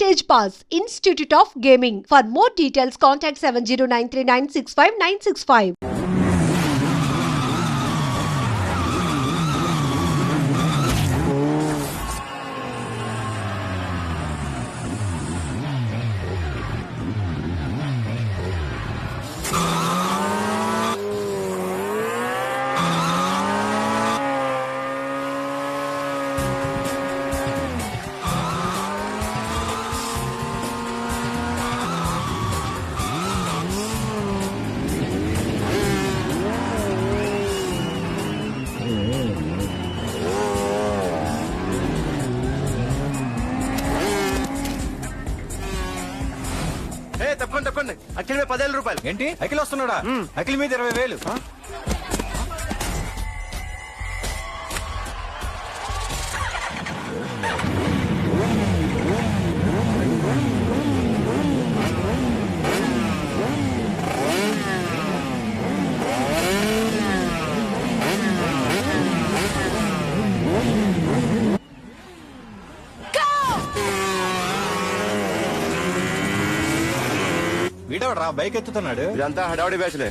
Stage Pass, Institute of Gaming. For more details, contact 7093965965. తప్పకుండా అఖిల్ మీద 10,000 రూపాయలు. ఏంటి అఖిల్ వస్తున్నాడా? అఖిల్ మీద 20,000. వీడవడరా బైక్ ఎత్తుతున్నాడు? ఇదంతా హడావుడి బ్యాచ్లే.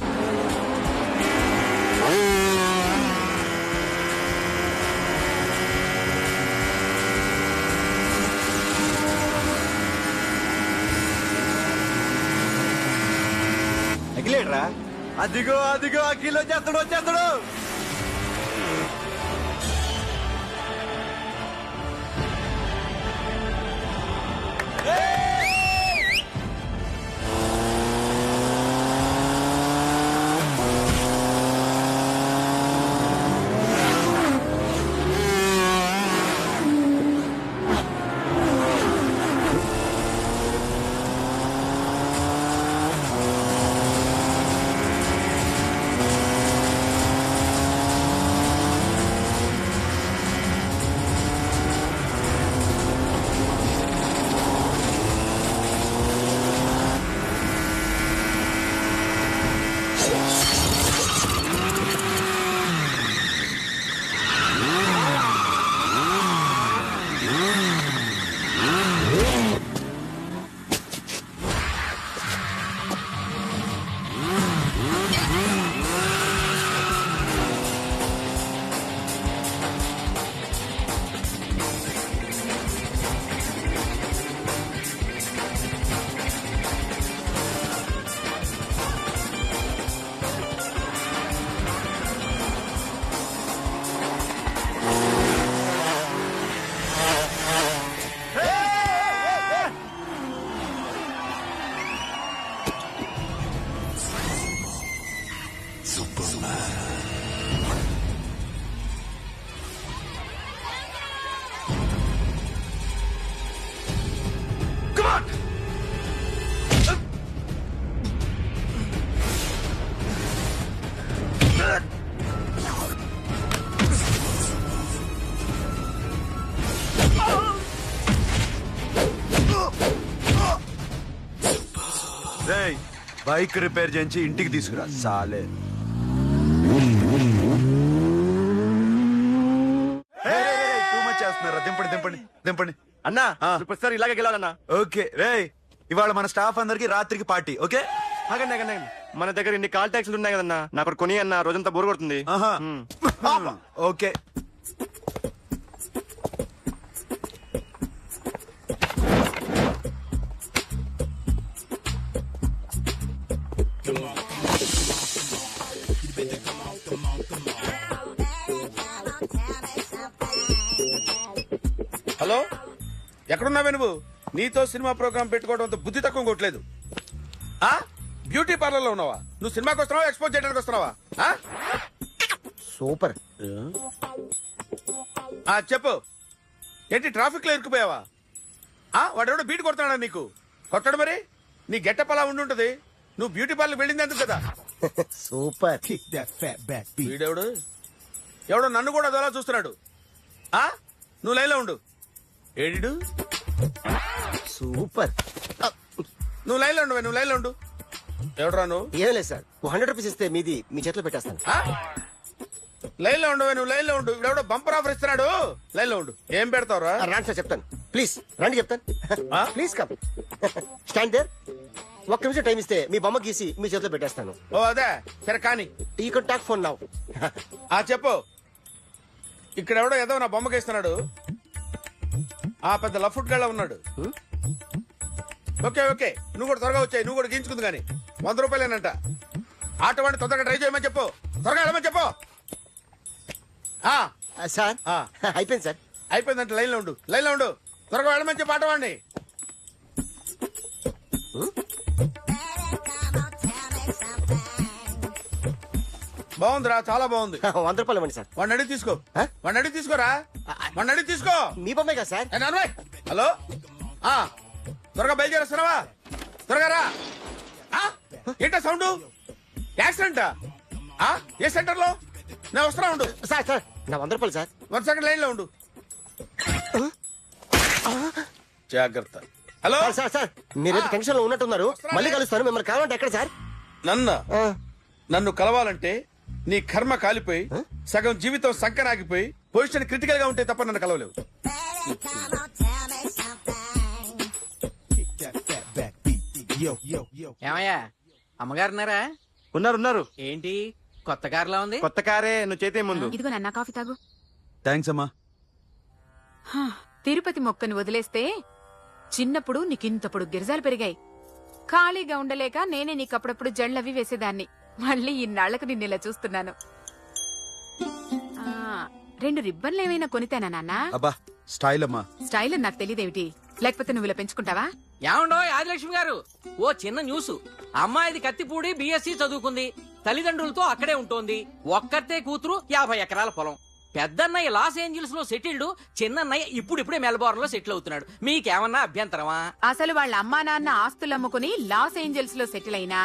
అఖిలేడ్రా? అదిగో అఖిల్ వచ్చేస్తాడు. బైక్ రిపేర్ చేయించి ఇంటికి తీసుకురా సాలే. చేస్తున్నారా? దింపండి అన్నా. ప్రతిసారి ఇలాగే గెలాలన్నా. ఓకే రే, ఇవాళ మన స్టాఫ్ అందరికి రాత్రికి పార్టీ. ఓకే ఆగండి. మన దగ్గర ఇన్ని కాల్ ట్యాక్సీలు ఉన్నాయి కదన్నా, నాకు కొని అన్న రోజంతా బోర్ కొడుతుంది. ఓకే హలో, ఎక్కడున్నావే నువ్వు? నీతో సినిమా ప్రోగ్రామ్ పెట్టుకోవడంతో బుద్ధి తక్కువ కొట్టలేదు. బ్యూటీ పార్లర్ లో ఉన్నావా? నువ్వు సినిమాకి వస్తున్నావా, ఎక్స్పోజ్ చేయడానికి వస్తున్నావా? సూపర్. చెప్పు, ఏంటి ట్రాఫిక్ లో ఇరుక్కుపోయావా? వాడెవడో బీట్ కొడుతున్నాడా నీకు? కొట్టడు మరి. నీ గెట్టప్ అలా ఉండుంటది. నువ్వు బ్యూటీ పార్లర్ వెళ్ళింది ఎందుకు కదా? సూపర్. వీడెవడు? ఎవడో నన్ను కూడా అదోలా చూస్తున్నాడు. నువ్వు లైన్లో ఉండు. ఏడు సూపర్. నువ్వు లైన్లో ఉండు. ఎవడరా నువ్వు? ఏం లేదు సార్, 100 రూపీస్ ఇస్తే మీది మీ చేతిలో పెట్టేస్తాను. లైన్లో ఉండు. నువ్వు లైన్లో ఉండు. ఇవిడెవడో బంపర్ ఆఫర్ ఇస్తున్నాడు. లైన్లో ఉండు. ఏం పెడతావురా? రాండి సార్ చెప్తాను. ప్లీజ్ రండి చెప్తాను. ఆ? Please come. Stand there. ఒక్క నిమిషం టైం ఇస్తే మీ బొమ్మ గీసి మీ చేతిలో పెట్టేస్తాను. ఓ అదే సరే కానీ ఈ కెన్ టాక్ ఫోన్ నౌ. చెప్పు. ఇక్కడ ఎవడో ఏదో నా బొమ్మకి ఇస్తున్నాడు. ఆ పెద్ద లఫుట్ గళ్ళ ఉన్నాడు. ఓకే ఓకే, నువ్వు కూడా త్వరగా వచ్చాయి, నువ్వు కూడా గీంచుకుంది కానీ 100 రూపాయలేనంట. ఆటో వాడిని తొందరగా ట్రై చేయమని చెప్పు, త్వరగా వెళ్ళమని చెప్పు. సార్ అయిపోయింది సార్. అయిపోయిందంటే లైన్ లో ఉండు, లైన్ లో ఉండు, త్వరగా వెళ్ళమని చెప్పు ఆటో వాడిని. బాగుందిరా, చాలా బాగుంది. 100 రూపాయలు ఇవ్వండి సార్. వాడిని అడిగి తీసుకో, ఆ? వాడిని అడిగి తీసుకోరా, వాడిని అడిగి తీసుకో. మీ బొమ్మే కదా సార్. ఏ నాన్నబాయ్, హలో, త్వరగా బయలుదేరేస్తున్నావా? త్వరగా రా. ఏంటా సౌండ్? యాక్సిడెంటా? ఏ సెంటర్ లో? నేను వస్తున్నా, ఉండు. సార్ సార్ నా 100 రూపాయలు సార్. 1 సెకండ్ లైన్ లో ఉండు. జాగ్రత్త. హలో సార్ సార్ సార్ మీరేదో టెన్షన్ లో ఉన్నట్టున్నారు. మళ్ళీ కలుస్తాను. మిమ్మల్ని కావాలంటే ఎక్కడ సార్? నన్ను కలవాలంటే నీ కర్మ కాలిపోయి సగం జీవితం సంకరాగిపోయి పొజిషన్ క్రిటికల్ గా ఉంటే తప్ప నన్ను కలవలేవు. ఏమయ్యా అమ్మగారున్నారా? ఉన్నారు. ఏంటి కొత్త కారులా ఉంది? కొత్త కారే, నువ్వు చేతే ముందు. ఇదిగో నాన్న కాఫీ తాగు. థ్యాంక్స్ అమ్మా. తిరుపతి మొక్కను వదిలేస్తే చిన్నప్పుడు నీకింతప్పుడు గిరిజాలు పెరిగాయి. ఖాళీగా ఉండలేక నేనే నీకప్పుడప్పుడు జళ్ళవి వేసేదాన్ని. మళ్ళీ ఇన్నాళ్లకు నిన్నిలా చూస్తున్నాను. 2 రిబ్బన్లు ఏమైనా కొనితేనా నాన్న? అబ్బా స్టైల్ అమ్మా. స్టైల్ అని నాకు తెలియదేమిటి? లేకపోతే నువ్వు ఇలా పెంచుకుంటావా? ఏమండో ఆదిలక్ష్మి గారు, ఓ చిన్న న్యూస్. అమ్మాయిది కత్తిపూడి బిఎస్సి చదువుకుంది, తల్లిదండ్రులతో అక్కడే ఉంటోంది. ఒక్కతే కూతురు, 50 ఎకరాల పొలం. పెద్దన్నయ్య లాస్ ఏంజల్స్ లో సెటిల్డ్, చిన్నన్నయ్య ఇప్పుడిప్పుడే మెల్బోర్న్ లో సెటిల్ అవుతున్నాడు. మీకేమన్నా అభ్యంతరమా? అసలు వాళ్ళ అమ్మా నాన్న ఆస్తులు అమ్ముకుని లాస్ ఏంజల్స్ లో సెటిల్ అయినా,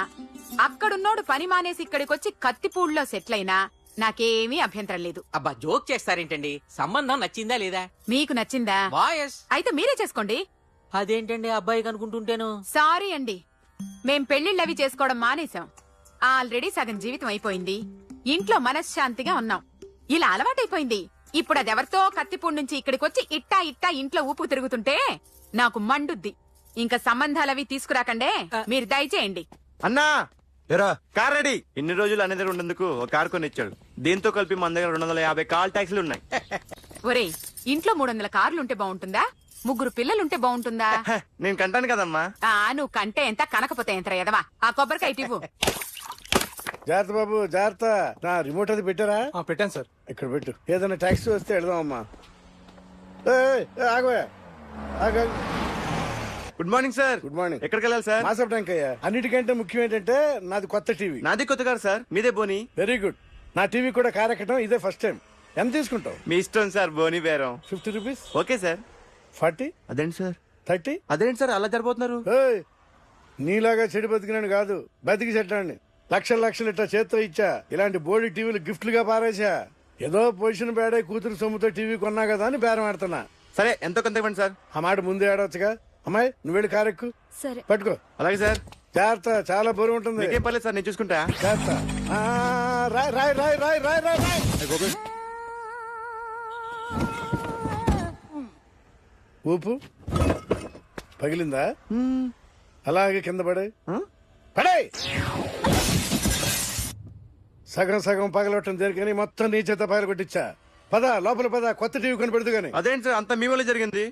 అక్కడున్నోడు పని మానేసి ఇక్కడికొచ్చి కత్తిపూడిలో సెటిల్ అయినా నాకేమీ అభ్యంతరం లేదు. అబ్బా జోక్ చేస్తారేంటండి? సంబంధం నచ్చిందా లేదా? మీకు నచ్చిందా? వాయస్ అయితే మీరే చేసుకోండి. అదేంటండి అబ్బాయి కనుకుంటుంటేను? సారీ అండి, మేం పెళ్లిళ్ళవి చేసుకోవడం మానేశాం. ఆల్రెడీ సగం జీవితం అయిపోయింది. ఇంట్లో మనశ్శాంతిగా ఉన్నాం. ఇలా అలవాటైపోయింది. ఇప్పుడు అదెవరితో కత్తిపూడి నుంచి ఇక్కడికొచ్చి ఇట్టా ఇంట్లో ఊపు తిరుగుతుంటే నాకు మండుద్ది. ఇంకా సంబంధాలవి తీసుకురాకండే, మీరు దయచేయండి. అన్నా ఎరా కార్ రెడీ. ఇన్ని రోజులు అనే దగ్గర ఉండేందుకు ఒక కార్ కొని ఇచ్చాడు. దీంతో కలిపి మన దగ్గర 250 కాల్ ట్యాక్సీలు ఉన్నాయి. ఒరేయ్, ఇంట్లో 300 కార్లుంటే బాగుంటుందా? 3 పిల్లలుంటే బాగుంటుందా? నేను కంటాను కదమ్మా. నువ్వు కంటే ఎంత కనకపోతే ఎంత ఎదవా. ఆ కొబ్బరికాయ ఇవ్వు. జాగ్రత్త బాబు, జాగ్రత్త. నా రిమోట్ అది పెట్టారా? పెట్టాను సార్. ఇక్కడ పెట్టు. ఏదైనా టాక్సీ వస్తే వెళదామమ్మా. ఆగవే, ఆగ. Good morning sir. Good morning. ఎక్కడికి వెళ్ళాలి సార్? మాసప్ ట్యాంక్ అయ్యా. అన్నిటికంటే ముఖ్యం ఏంటంటే నాది కొత్త టీవీ. నాది కొత్త కారు సార్, మీదే బోని. Very good. నా టీవీ కూడా కార్ ఎక్కడం ఇదే ఫస్ట్ టైం. ఎంత తీసుకుంటావు? మీ ఇష్టం సార్, బోని బేరం. 50 రూపీస్. Okay sir. 40, అదేంటి సార్? 30. అదేంటి సార్ అలా జరిపోతున్నారు? నీలాగా చెడు బతికినాను కాదు, బతికి చెట్టాన్ని. లక్షలు ఇట్లా చేత్తో ఇచ్చా. ఇలాంటి బోర్డు టీవీలు గిఫ్ట్లుగా పారేసా. ఏదో పొజిషన్ బేడే కూతురు సొమ్ముతో టీవీ కొన్నా కదా అని బేరం ఆడుతున్నా. సరే ఎంతో కొంత ఇవ్వండి సార్. ఆ మాట ముందే ఆడవచ్చుగా. అమ్మాయి నువ్వు వెళ్ళి కారెక్కు. సరే. పట్టుకో. అలాగే సార్. జాగ్రత్త, చాలా బరువు ఉంటుంది. మీకేం పర్లేదు సార్, నేను చూసుకుంటా. జాగ్రత్త. రాయ్ రాయ్ రాయ్ రాయ్ రాయ్ రాయ్ రాయ్. ఊపు పగిలిందా? అలాగే కింద పడే పడే. సగం పగలవటం జరిగిన మొత్తం నీ చేత పగల కొట్టించా. పద లోపల పద, కొత్త టీవీ కొని పెడుతూ గానీ. అదేంటి సార్ అంత మీ వల్ల జరిగింది?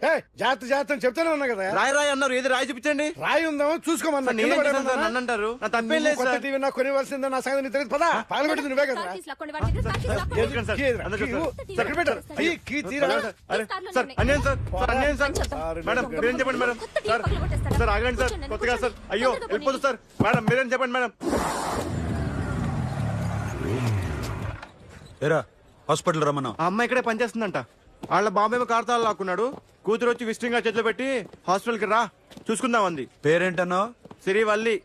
జాగ్రత్త అని చెప్తానే ఉన్నా కదా. రాయి అన్నారు, ఏది రాయి చూపించండి. రాయి ఉందామో చూసుకోమన్నా. నన్ను అంటారు, నా తప్పేం లేదు కొత్త సార్. టీవీ నాకు కొనివ్వాల్సిందే. నా సంగతి నీకు తెలియదు. పద పగలగొట్టింది నువ్వే కదా. సార్ అన్యాయం సార్, అన్యాయం సార్. మేడం మీరేం చెప్పండి మేడం. సార్ సార్ ఆగండి సార్, కొత్తగా సార్. అయ్యో వెళ్ళిపోతుంది సార్. మేడం మీరేం చెప్పండి మేడం. ఎరా హాస్పిటల్ రమ్మన్నా. ఆ అమ్మాయి ఇక్కడే పనిచేస్తుందంట. వాళ్ళ బాబేమో కార్తాలు లాక్కున్నాడు. కూతురు వచ్చి విజిటింగ్ గా చేతిలో పెట్టి హాస్పిటల్ కి రా చూసుకుందాం అంది. పేరేంటన్నావు? సిరివల్లి.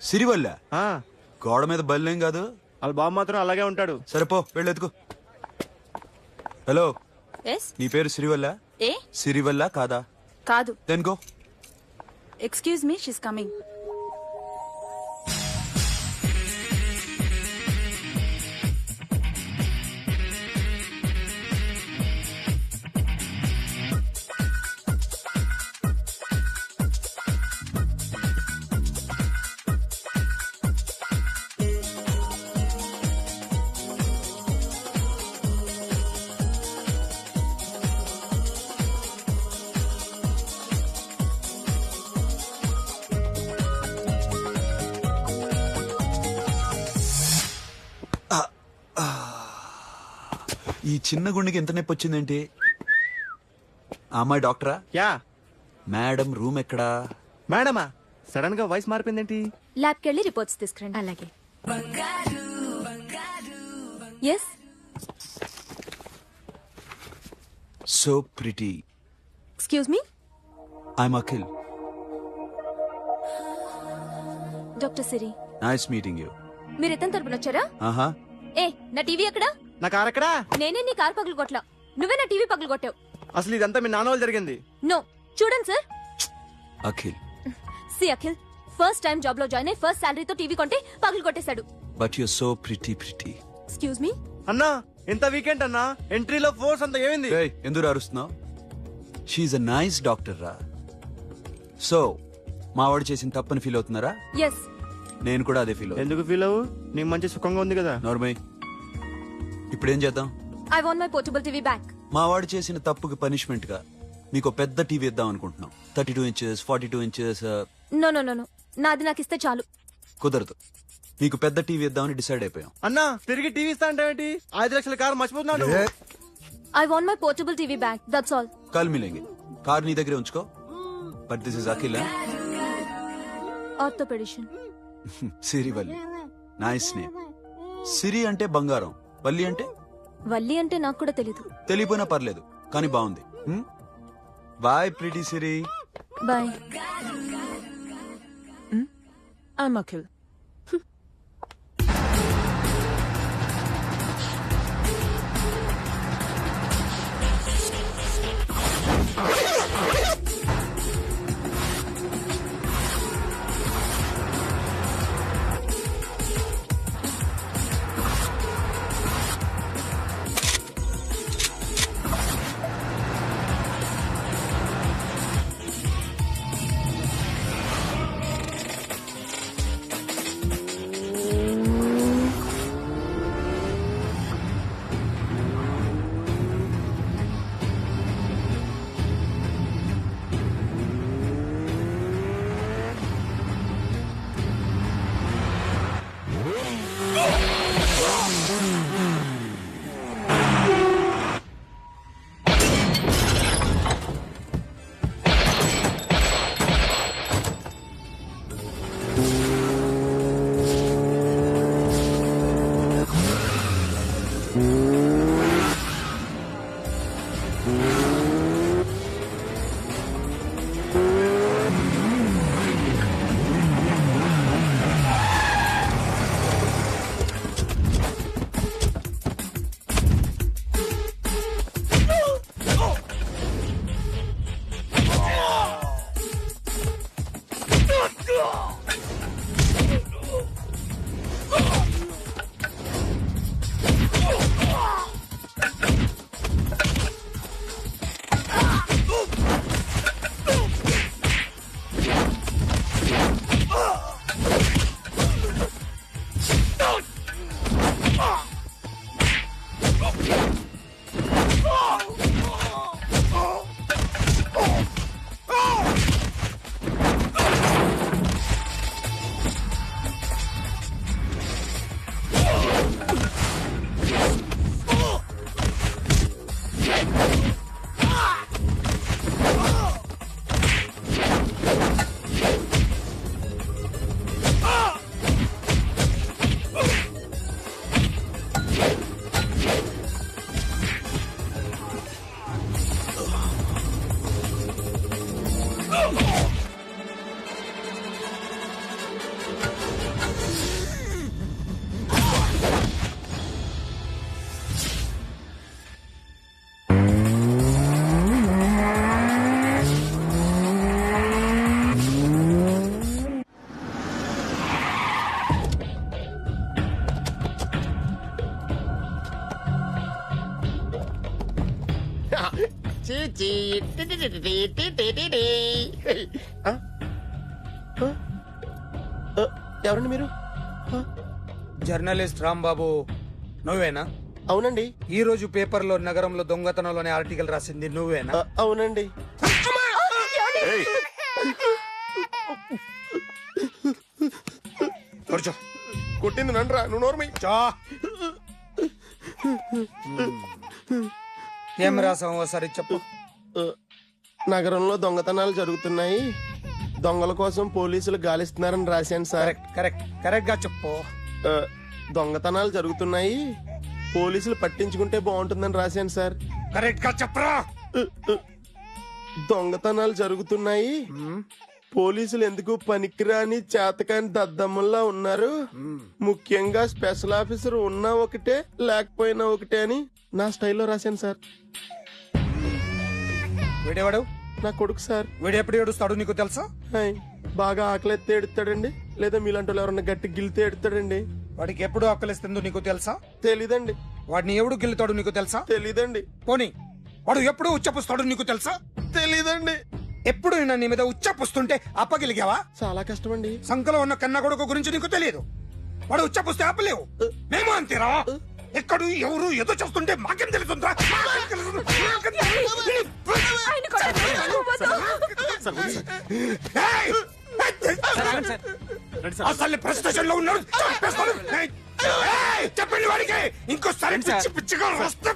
సిరివల్ల? ఆ, గోడ మీద బల్లేం కాదు. వాళ్ళ బాబు మాత్రం అలాగే ఉంటాడు. సరిపో వెళ్ళి ఎత్తుకో. హలో, నీ పేరు సిరివల్ల? సిరివల్ల కాదా? కాదు. Then go. Excuse me, she's coming. ఈ చిన్న గుండెకి ఎంత నొప్పి వచ్చిందేంటి? ఆ అమ్మాయి డాక్టరా? యా. మేడం రూమ్ ఎక్కడా? మేడమా? సడన్ గా వాయిస్ మారిపోయిందేంటి? ల్యాబ్కి వెళ్ళి రిపోర్ట్స్ తీసుకురండి. అలాగే. Yes. So pretty. Excuse me. I'm Akhil. Doctor Siri. Nice meeting you. మీరు ఎత్తని తరపున వచ్చారా? ఆహా. ఏ, నా టీవీ ఎక్కడా? నా కార్ ఎక్కడా? నేనే నీ కార్ పగలు కొట్టలా, నువ్వే నా టీవీ పగలు కొట్టావు. అసలు ఇదంతా మీ నాన్న వాళ్ళు జరిగింది. నో, చూడండి సార్. అఖిల్. సి అఖిల్, ఫస్ట్ టైం జాబ్ లో జాయిన్ అయ్యి ఫస్ట్ శాలరీతో టీవీ కొంటే పగలు కొట్టేశాడు. But you so pretty. Excuse me. అన్నా ఎంత వీకెండ్ అన్నా, ఎంట్రీలో ఫోర్స్ అంతా ఏమైంది? ఏయ్, ఎందుకు అరుస్తున్నావు? షీఈ్ అ నైస్ డాక్టర్ రా. సో మావాడు చేసిన తప్పని ఫీల్ అవుతున్నారా? ఎస్. నేను కూడా అదే ఫీల్ అవుతున్నా. ఎందుకు ఫీల్ అవ్వు? నీకు మంచి సుఖంగా ఉంది కదా. నార్మల్. ఇప్పుడేం చేద్దాం? I want my portable TV back. మావాడు చేసిన తప్పుకి పనిష్మెంట్ గా మీకు పెద్ద టీవీ ఇద్దాం అనుకుంటున్నాం. 32 inches, 42 inches. No no no no, నాది నాకు ఇస్తే చాలు. కుదరదు. మీకు పెద్ద టీవీ ఇద్దామని డిసైడ్ అయిపోయాం. అన్నా తిరిగి టీవీ ఇస్తా అంటే ఏంటి? 5 లక్షల కారు మర్చిపోతున్నాడు. I want my portable TV back, that's all. కల్ మిలేంగే. కార్ నీ దగ్గరే ఉంచుకో. But this is Akhil. Orthopaedician. Siri Valli. Nice name. Siri అంటే బంగారం, వల్లి అంటే? వల్లి అంటే నాకు కూడా తెలీదు. తెలియపోయినా పర్లేదు, కానీ బాగుంది. Bye pretty Siri. Bye. I'm Akhil. ఎవరండి మీరు? జర్నలిస్ట్ రాంబాబు నువ్వేనా? అవునండి. ఈ రోజు పేపర్లో నగరంలో దొంగతనంలోనే ఆర్టికల్ రాసింది నువ్వేనా? అవునండి. కూర్చో. కొట్టింది నండ్రా, నువ్వు నోర్మి. ఏం రాసావు ఒకసారి చెప్పు. నగరంలో దొంగతనాలు జరుగుతున్నాయి, దొంగల కోసం పోలీసులు గాలిస్తున్నారని రాశాను సార్. కరెక్ట్ కరెక్ట్ కరెక్ట్ గా చెప్పు. దొంగతనాలు జరుగుతున్నాయి, పోలీసులు పట్టించుకుంటే బాగుంటుందని రాశాను సార్. కరెక్ట్ గా చెప్పరా. దొంగతనాలు జరుగుతున్నాయి, పోలీసులు ఎందుకు పనికిరాని చేతకాని దద్దమ్మల్లా ఉన్నారు, ముఖ్యంగా స్పెషల్ ఆఫీసర్ ఉన్నా ఒకటే లేకపోయినా ఒకటే అని నా స్టైల్లో రాశాను సార్. వీడేవాడు? నా కొడుకు సార్. వీడు ఎప్పుడు ఏడుస్తాడు నీకు తెలుసా? హాయ్, బాగా ఆకలిస్తే ఎడుతాడండి, లేదా మీలాంటి వాళ్ళు ఎవరన్నా గట్టి గిల్తే ఎడుతాడండి. వాడికి ఎప్పుడు ఆకలిస్తుందో నీకు తెలుసా? తెలీదండి. వాడిని ఎవడు గిల్లుతాడు నీకు తెలుసా? తెలీదండి. పోనీ వాడు ఎప్పుడు ఉచ్చపుస్తాడు నీకు తెలుసా? తెలీదండి. ఎప్పుడు ఈయన నీ మీద ఉచ్చపుస్తుంటే అప్పగలిగావా? చాలా కష్టమండి. సంకలో ఉన్న కన్న కొడుకు గురించి నీకు తెలియదు. వాడు ఉచ్చపుస్తే ఆపలేవు. మేము అంతేరా. ఎక్కడు ఎవరు ఏదో చేస్తుంటే మాకేం తెలుస్తుందా? ఏయ్! అసలు ప్రెస్టేషన్ లో ఉన్నాడు. చంపేస్తాను. ఏయ్! చెప్పండి వాడికి ఇంకోసారి పిచ్చి పిచ్చిగా వస్తే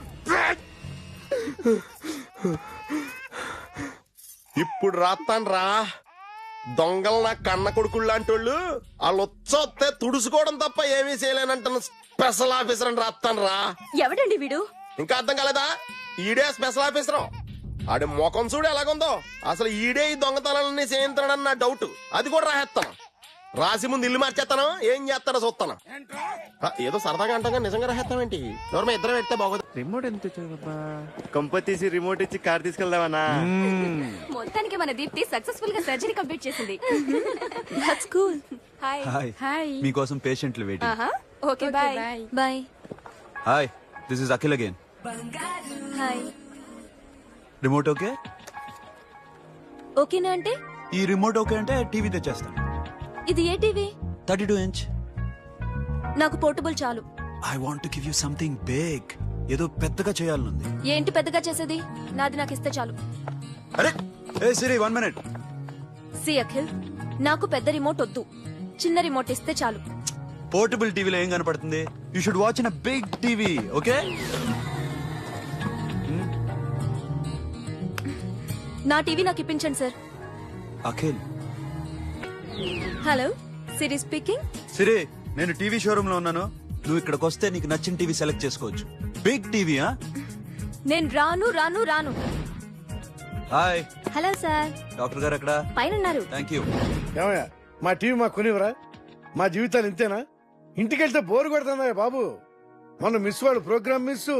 ఇప్పుడు రాత్తాను రా. దొంగలు నా కన్న కొడుకులు లాంటి వాళ్ళు వాళ్ళు వచ్చొస్తే తుడుచుకోవడం తప్ప ఏమీ చేయలేనంటున్న స్పెషల్ ఆఫీసర్ అని రాత్తాను రా. ఎవడండి వీడు? ఇంకా అర్థం కాలేదా? ఈడే స్పెషల్ ఆఫీసర్. ఆడి ముఖం చూడు ఎలాగుందో. అసలు ఈడే ఈ దొంగతనాలన్నీ చేయించాడని నా డౌట్. అది కూడా రాసేస్తాను. రాసి ముందు ఇల్లు మార్చేస్తాను, ఏం చేస్తాడో చూస్తాను. ఏదో సరదాగా అంటాగా నిజంగా రాసేస్తామేంటి? ఎవరు ఇద్దరు పెడితే బాగోదు. రిమోట్ ఎంత ఇచ్చావా? కంప తీసి రిమోట్ ఇచ్చి కార్ తీసుకెళ్దామన్నా. మొత్తానికి మన దీప్తి సక్సెస్ఫుల్ గా సర్జరీ కంప్లీట్ చేసింది. That's cool. హాయ్. హాయ్. మీకోసం పేషెంట్లు waiting. Okay bye. Bye. Hi, this is Akhil again. Hi. Remote okay? ఓకేనా అంటే? ఈ రిమోట్ ఓకే అంటే టీవీ తెచ్చేస్తాను. ఇది ఏ టీవీ? 32 inch. నాకు పోర్టబుల్ చాలు. I want to give you something big. ఏదో పెద్దగా చేయాలనుంది. ఏంటి పెద్దగా చేసేది? నాది నాకు ఇస్తే చాలు. అరే ఏ సిరి 1 minute. సి అఖిల్, నాకు పెద్ద రిమోట్ వద్దు, చిన్న రిమోట్ ఇస్తే చాలు. పోర్టబుల్ టీవీలో ఏం కనపడుతుంది? You should watch in a big TV, okay? నా టీవీ నాకు ఇప్పించండి sir. Akhil. Hello, Siri speaking. Siri, నేను టీవీ షోరూమ్ లో ఉన్నాను. నువ్వు ఇక్కడికి వస్తే నీకు నచ్చిన టీవీ సెలెక్ట్ చేసుకోవచ్చు. Big TV. నేను రాను రాను రాను. హాయ్. Hello sir. డాక్టర్ గారు ఎక్కడ? పైన ఉన్నారు. Thank you. ఏమయ్యా, మా టీవీ మాకు కొనివరా? మా జీవితాలు ఇంతేనా? ఇంటికెళ్తే బోరు కొడుతుందా బాబు? మొన్న మిస్ వాళ్ళు ప్రోగ్రామ్ మిస్,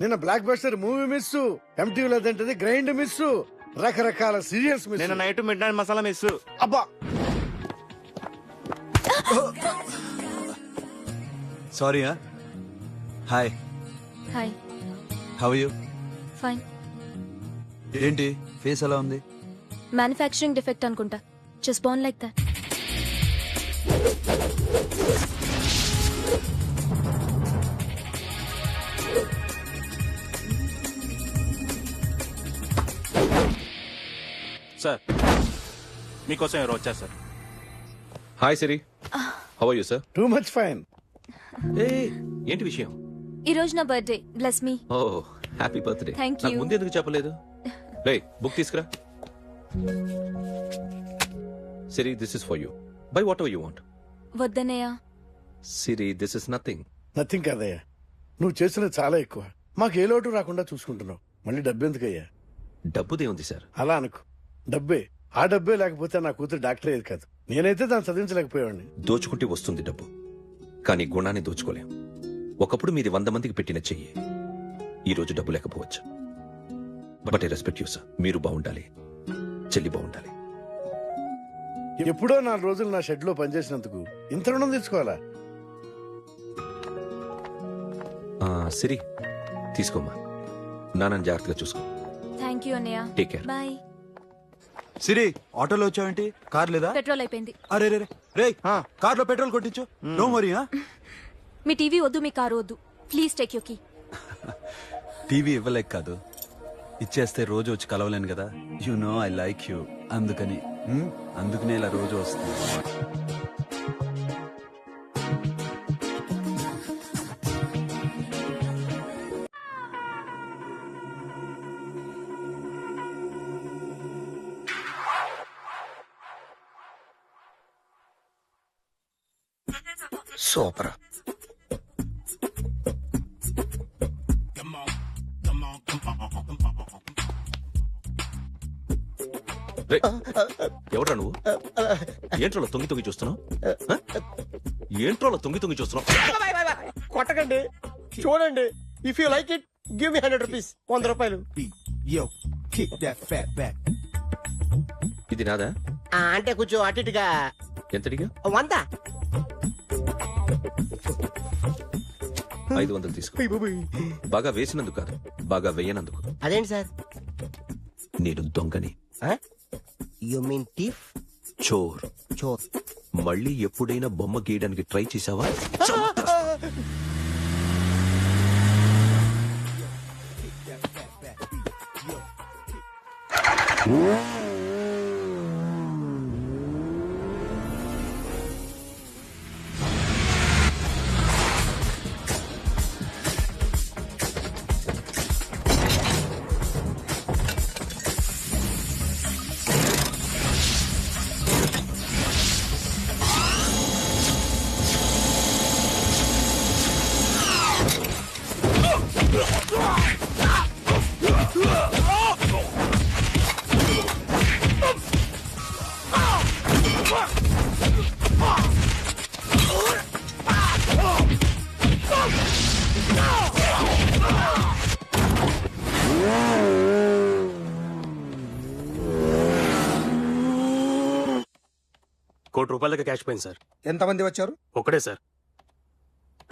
నిన్న బ్లాక్ బస్టర్ మూవీ మిస్, ఎంటీవీలో తింటది గ్రైండ్ మిస్, రకరకాల సీరియల్స్ మిస్. నేను night midnight masala miss. అబ్బా, sorry. Hi. Hi. How are you? Fine. ఏంటి ఫేస్ ఎలా ఉంది? మ్యానుఫ్యాక్చరింగ్ డిఫెక్ట్ అనుకుంటా. Just born like that. Sir, మీకోసం ఎవరు వచ్చారు sir? Hi Siri, how are you sir? Too much fine. ఏంటి విషయం? ఈ రోజు నా birthday. Bless me. Oh happy birthday. Thank you. ముందు ఎందుకు చెప్పలేదు? రే బుక్ తీసుకురా. Siri, this is for you. Buy whatever you want. వద్దనయ్య. Siri, this is nothing. Nothing కాదయ్యా, నువ్వు చేసినది చాలా ఎక్కువ. మాకు ఏ లోటు రాకుండా చూసుకుంటున్నావు. మళ్ళీ డబ్బెందుకయ్యా? డబ్బుదే ఉంది సార్. అలా అనుకో, డబ్బే. ఆ డబ్బే లేకపోతే నా కూతురు డాక్టర్ అయ్యేది కాదు. నేనైతే దాన్ని చదివించలేకపోయాడిని. దోచుకుంటే వస్తుంది డబ్బు, కానీ గుణాన్ని దోచుకోలేం. ఒకప్పుడు మీది 100 మందికి పెట్టిన చెయ్యి ఈ రోజు డబ్బు లేకపోవచ్చు. But I respect you sir. మీరు బాగుండాలి, చెల్లి బాగుండాలి. ఎప్పుడో 4 రోజులు నా షెడ్ లో పనిచేసినందుకు ఇంత రుణం తెచ్చుకోవాలా? సిరి, తీసుకోమ్మా. నాన్నని జాగ్రత్తగా చూసుకో. థ్యాంక్ యూ అన్నయ్య. Take care. బాయ్. సిరి, ఆటోలో వచ్చావేంటి? కార్ లేదా? పెట్రోల్ అయిపోయింది. అరే రే రే, కార్ లో పెట్రోల్ కొట్టించు. No worry. మీ టీవీ వద్దు, మీ కారు వద్దు. Please take you key. TV ఇవ్వలేక కాదు, ఇచ్చేస్తే రోజు వచ్చి కలవలేను కదా. You know I like you. అందుకనే ఇలా రోజు వస్తుంది. సూపర్. ఎవడ్రా నువ్వు? ఏంట్రోలో తొంగి తొంగి చూస్తున్నావు? ఏంట్రోలో తొంగి తొంగి చూస్తున్నావు? కొట్టకండి, చూడండి. If you like it give me 100 rupees. 100 రూపాయలు. ఇది నాదా? అంటే కొంచెం అటు ఇటుగా. ఎంతడిగా? 100. 500 తీసుకో. బాగా వేసినందుకు కాదు, బాగా వెయ్యనందుకు. అదేంటి సార్? నేను దొంగని. You mean thief? చోర్. చోర్. మళ్ళీ ఎప్పుడైనా బొమ్మ గీయడానికి ట్రై చేసావా? ₹1,00,00,000 క్యాష్ పోయింది సార్. ఎంతమంది వచ్చారు? ఒక్కడే సార్.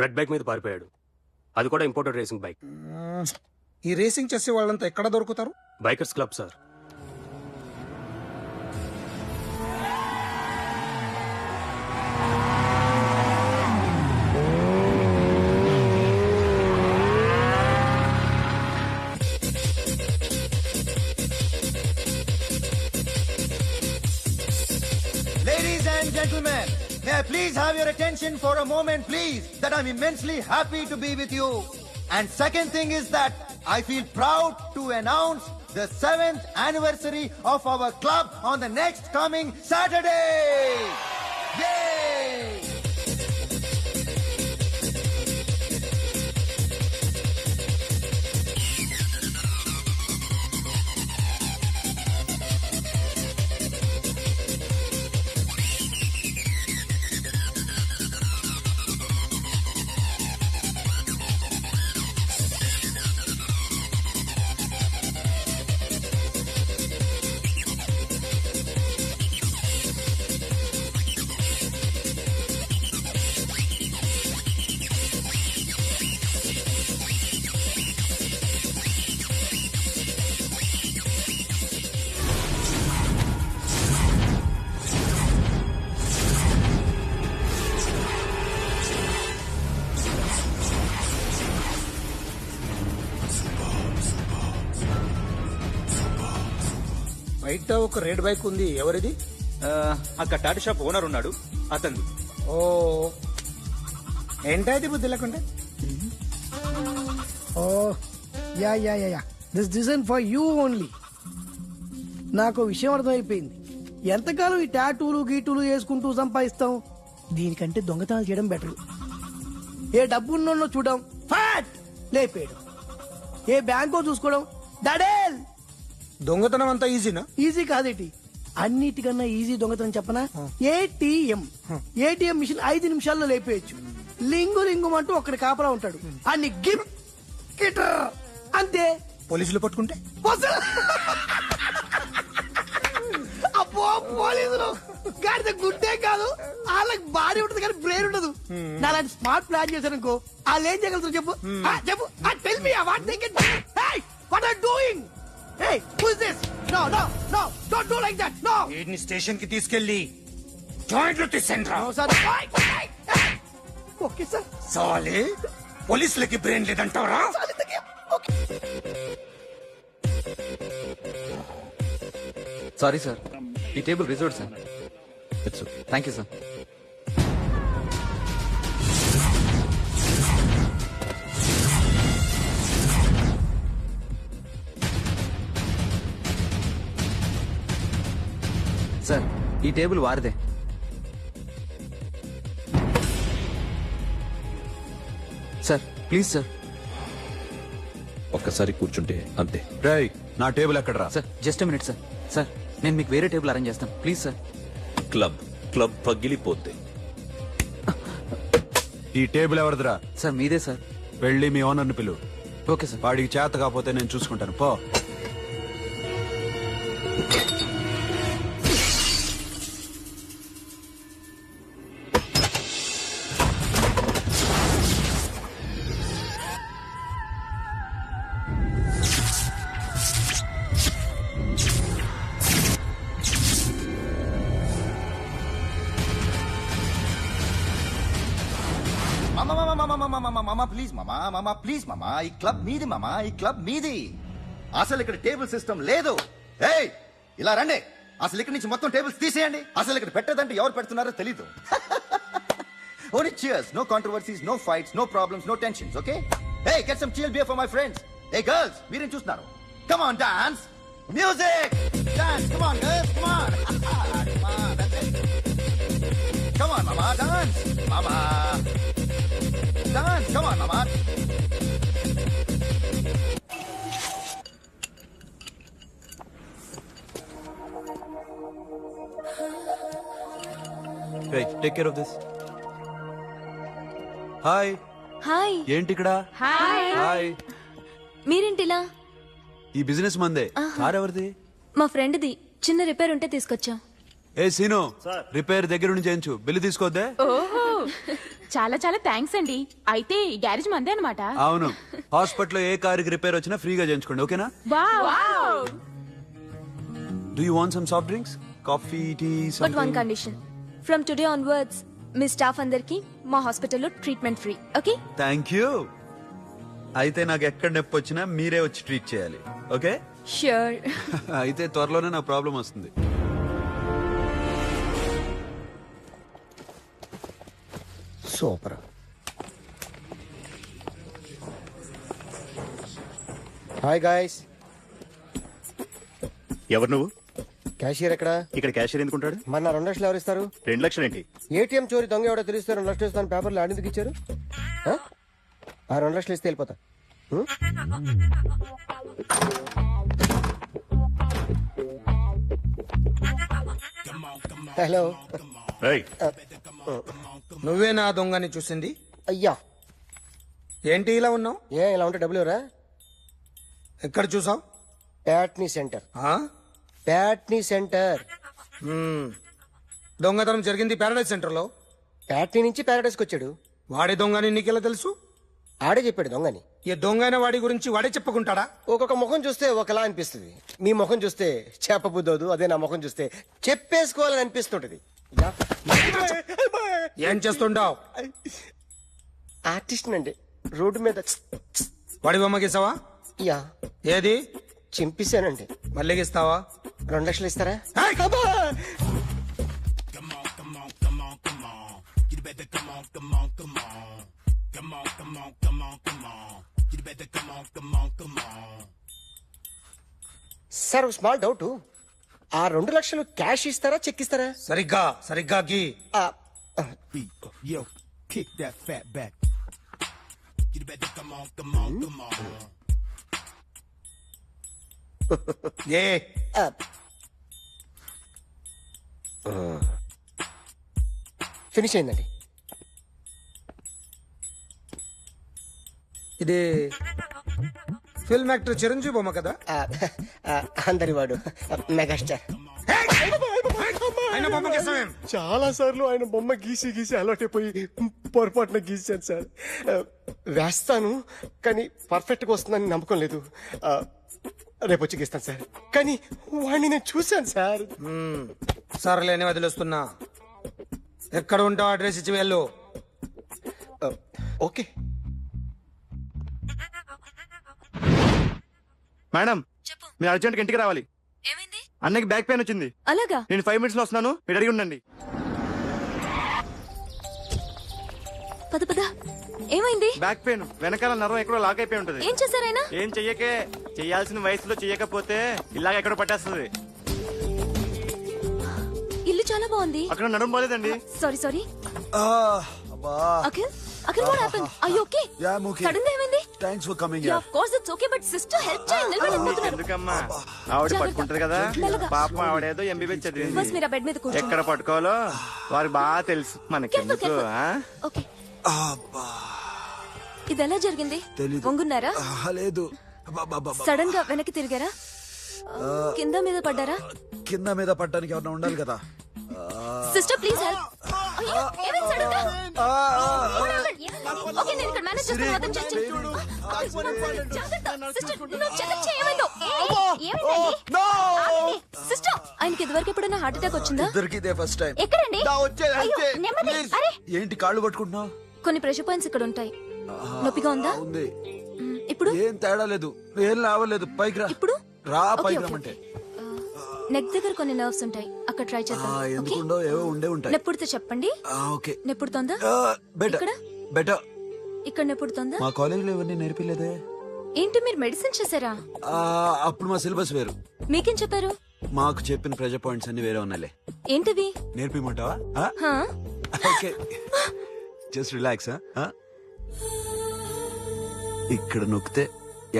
రెడ్ బైక్ మీద పారిపోయాడు. అది కూడా ఇంపోర్టెడ్ రేసింగ్ బైక్. ఈ రేసింగ్ చేసే వాళ్ళంతా ఎక్కడ దొరుకుతారు? Bikers club sir. Ladies and gentlemen, may I please have your attention for a moment, please, that I'm immensely happy to be with you. And second thing is that I feel proud to announce the 7th anniversary of our club on the next coming Saturday. Yay! బయట ఒక red bike ఉంది, ఎవరిది? అక్కడ Tata shop owner ఉన్నాడు, అతను. ఓ, ఏంటది బుద్ధి లేకుండా? Oh yeah yeah yeah yeah this design for you only. నాకు విషయం అర్థమైపోయింది. ఎంతకాలం ఈ టాటూలు గీటూలు వేసుకుంటూ సంపాదిస్తాం? దీనికంటే దొంగతనాలు చేయడం బెటర్. ఏ డబ్బున్నో చూడడం ఫాట్ లేపేయడం, ఏ బ్యాంకో చూసుకోవడం దడేల్. దొంగతనం అంతా ఈజీనా? ఈజీ కాదేటి, అన్నిటికన్నా ఈజీ దొంగతనం చెప్పనా? ఏటీఎం మిషన్ 5 నిమిషాల్లో లేపేయచ్చు. లింగు లింగుమంటూ ఒక్కడి కాపలా ఉంటాడు, అన్ని గిమ్ గిటర్ అంతే. పోలీసులు పట్టుకుంటే అబ్బో పోలీసులు గాడిద గుడ్డే కాదు, వాళ్ళకి బాడీ ఉంటుంది కానీ బ్రెయిన్ ఉండదు. నా అలాంటి స్మార్ట్ ప్లాన్ చేశారనుకో, వాళ్ళు ఏం చేయగలుగుతారు చెప్పు? చెప్పు, tell me what they can. Hey, what are doing? Hey, who is this? No, no, no, don't do like that, no. వీడిని స్టేషన్ కి తీసుకెళ్లి జాయింట్లు తీసేంద్రా. No, sir. Okay, sir. సాలే, పోలీసులకి బ్రెయిన్ లేదంటారా? సారీ సార్, ఈ table reserved sir. Thank you sir. Sir, ఈ table వారిదే. Sir please sir. ఒక్కసారి కూర్చుంటే అంతే. రేయ్ నా టేబుల్ ఎక్కడరా? Sir just minute sir. Sir నేను మీకు వేరే టేబుల్ అరేంజ్ చేస్తాను ప్లీజ్ సార్. క్లబ్ పగిలిపోద్ది. ఈ టేబుల్ ఎవరిదిరా? సార్ మీదే సార్. వెళ్ళి మీ ఓనర్ని పిలువు. Okay sir. వాడికి చేత కాకపోతే నేను చూసుకుంటాను పో. మామా ప్లీజ్ మామా ప్లీజ్ మామా, ఈ క్లబ్ మీది మామా, ఈ క్లబ్ మీది. అసలు ఇక్కడ టేబుల్ సిస్టమ్ లేదు. ఏయ్ ఇలా రండి, అసలు ఇక్కడ నుంచి మొత్తం టేబుల్స్ తీసేయండి. అసలు ఇక్కడ పెట్టదంటే ఎవరు పెడుతున్నారో తెలీదు. Only cheers, no controversies, no fights, no problems, no tensions, okay? Hey, get some chill beer for my friends. Hey girls, మీరేం చూస్తున్నారు? Come on, dance. Music. Dance, come on girls, come on. Come on, that's it. Come on, mama, dance. Mama. Dance, come on, mama. Hey, take care of this. Hi. Hi. ఏంటి ఇక్కడ? Hi. Hi. మీరేంటిలా? ఈ business మందే. Car ఎవరిది? మా ఫ్రెండ్ది. చిన్న repair ఉంటే తీసుకొచ్చాం. ఏ scene, repair దగ్గర నుంచి చేయించు, బిల్లు తీసుకోద్దే. ఓహో చాలా చాలా థ్యాంక్స్ అండి. అయితే ఈ గ్యారేజ్ మందే అన్నమాట. అవును, హాస్పిటల్లో ఏ కారుకి రిపేర్ వచ్చినా ఫ్రీగా చేయించుకోండి, ఓకేనా? Wow. Do you want some soft drinks, coffee, tea, but one something? Condition, from today onwards మీ స్టాఫ్ అందరికి మా హాస్పిటల్లో treatment free, okay? Thank you. అయితే నాకు ఎక్కడ నొప్పి వచ్చినా మీరే వచ్చి ట్రీట్ చేయాలి, ఓకే? ష్యూర్. అయితే త్వరలోనే నా ప్రాబ్లం వస్తుంది. సూపర్. Hi guys. ఎవరు నువ్వు? క్యాషియర్ ఎక్కడ? ఇక్కడ క్యాషియర్ ఎందుకుంటాడు? మన 2 లక్షలు ఎవరు ఇస్తారు? 2 లక్షలు ఏంటి? ఏటీఎం చోరీ దొంగ ఎవడో తెలిస్తే 2 లక్షలు ఇస్తాను పేపర్లు ఆడిందుకు ఇచ్చారు. ఆ 2 లక్షలు ఇస్తే వెళ్ళిపోతా. హలో. నువ్వే నా దొంగని చూసింది? అయ్యా. ఏంటి ఇలా ఉన్నావు? ఏ ఇలా ఉంటే డబ్బులు ఎవరా? ఎక్కడ చూసావు? ప్యాట్నీ సెంటర్. ప్యాట్నీ సెంటర్. దొంగతనం జరిగింది ప్యారడైజ్ సెంటర్ లో. ప్యాట్నీ నుంచి ప్యారడైజ్కి వచ్చాడు. వాడే దొంగని నీకెలా తెలుసు? ఆడే చెప్పాడు దొంగని. ఈ దొంగైన వాడి గురించి వాడే చెప్పుకుంటాడా? ఒక్కొక్క ముఖం చూస్తే ఒకలా అనిపిస్తుంది. మీ ముఖం చూస్తే చెప్పబుద్దోదు, అదే నా ముఖం చూస్తే చెప్పేసుకోవాలని అనిపిస్తుంటది. ఏం చేస్తుంటావు? ఆర్టిస్ట్ అండి. రోడ్డు మీద వాడి బొమ్మ గీసావా? యా. ఏది? చింపేశానండి. మళ్ళీ గీస్తావా? 2 లక్షలు ఇస్తారా? సార్ స్మాల్ డౌట్, ఆ 2 లక్షలు క్యాష్ ఇస్తారా చెక్ ఇస్తారా? సరిగ్గా గీ. ఫినిష్ అయిందండి. ఇది ఫిల్మ్ యాక్టర్ చిరంజీవి బొమ్మ కదా? అందరి వాడు మెగాస్టార్. చాలా సార్లు ఆయన బొమ్మ గీసి గీసి అలవాటైపోయి పొరపాటున గీసాను సార్. వేస్తాను కానీ పర్ఫెక్ట్ గా వస్తుందని నమ్మకం లేదు. రేపు వచ్చి గీస్తాను సార్. కానీ వాడిని నేను చూశాను సార్. సర్లేని వదిలేస్తున్నా. ఎక్కడ ఉంటావు అడ్రస్ ఇచ్చి వెళ్ళు. ఓకే మేడం, మీరు అర్జెంట్ ఇంటికి రావాలి. అన్నకి బ్యాక్ పెయిన్ వచ్చింది. అలాగా? నేను 5 minutes లో వస్తున్నాను, మీరు అడిగి ఉండండి. పద పద. ఏమైంది? బ్యాక్ పెయిన్, వెనకాల నరం ఎక్కడో లాక్ అయిపోయి ఉంటది. ఏం చేశారైనా? ఏం చెయ్యకే, చెయ్యాల్సిన వయసులో చెయ్యకపోతే ఇలాగ ఎక్కడో పట్టేస్తుంది. ఇల్లు చాలా బాగుంది. అక్కడ నడుము పోలేదండి. Sorry. Akhil Akhil what happened are you okay Yeah, I'm okay. Sudden గా ఏమైంది thanks for coming yeah of course it's okay but sister help చేయండి నిలబడలేకపోతున్నారు ఎందుకమ్మా ఆవిడ పట్టుకుంటది కదా మెల్లగా. పాపం ఆవిడేదో ఎంబీబీఎస్ చదివింది ఫస్ట్ మీరు ఆ బెడ్ మీద కూర్చోండి ఎక్కడ పట్టుకోవాలో వారికి బాగా తెలుసు మనకెందుకు ఆ? ఓకే ఇది ఎలా జరిగింది తెలీదు. వంగున్నారా లేదు సడన్ గా వెనక్కి తిరిగారా కింద మీద పడ్డారా కింద మీద పట్టడానికి ఎవరైనా ఉండాలి కదా సిస్టర్ ప్లీజ్ హెల్ప్ అయ్యో ఏమైంది సడన్ గా ఓకే నేను ఇక్కడ మేనేజ్ చేస్తాను వదం చేయండి సిస్టర్ నువ్వు చెక్ చేయమందో ఏమైంది సిస్టర్ ఆయనకి ఇదివరకు ఎప్పుడైనా హార్ట్ అటాక్ వచ్చిందా ఇద్దరికి ఇదే ఫస్ట్ టైం ఎక్కడండి అయ్యో, నెమ్మది. అరే ఏంటి కాళ్ళు పట్టుకుంటున్నావు కొన్ని ప్రెషర్ పాయింట్స్ ఇక్కడ ఉంటాయి నొప్పిగా ఉందా ఉంది ఇప్పుడు ఏం తేడా లేదు ఏం లావలేదు పైకి రా ఇప్పుడు రా ఓకే, పైకి ఓకే, రమ్మంటే నెక్ దగ్గర కొన్ని నర్వ్స్ ఉంటాయి అక్కడ ట్రై చేద్దాం ఓకే ఎందుకుండో ఏవో ఉండే ఉంటాయి నెప్పుడుతో చెప్పండి ఓకే నెప్పుడుతోందా బెటర్ ఇక్కడ బెటర్ ఇక్కడ నెప్పుడుతోందా మా కాలేజీలో ఇవన్నీ నేర్పిలేదే ఏంటి మీరు మెడిసిన్ చేశారా అప్పుడు మా సిలబస్ వేరు మీకేం చెప్పారు మాకు చెప్పిన ప్రెజర్ పాయింట్స్ అన్ని వేరే ఉన్నాలే ఏంటివి నేర్పిమంటావా హా? ఓకే జస్ట్ రిలాక్స్ ఇక్కడ నొక్కితే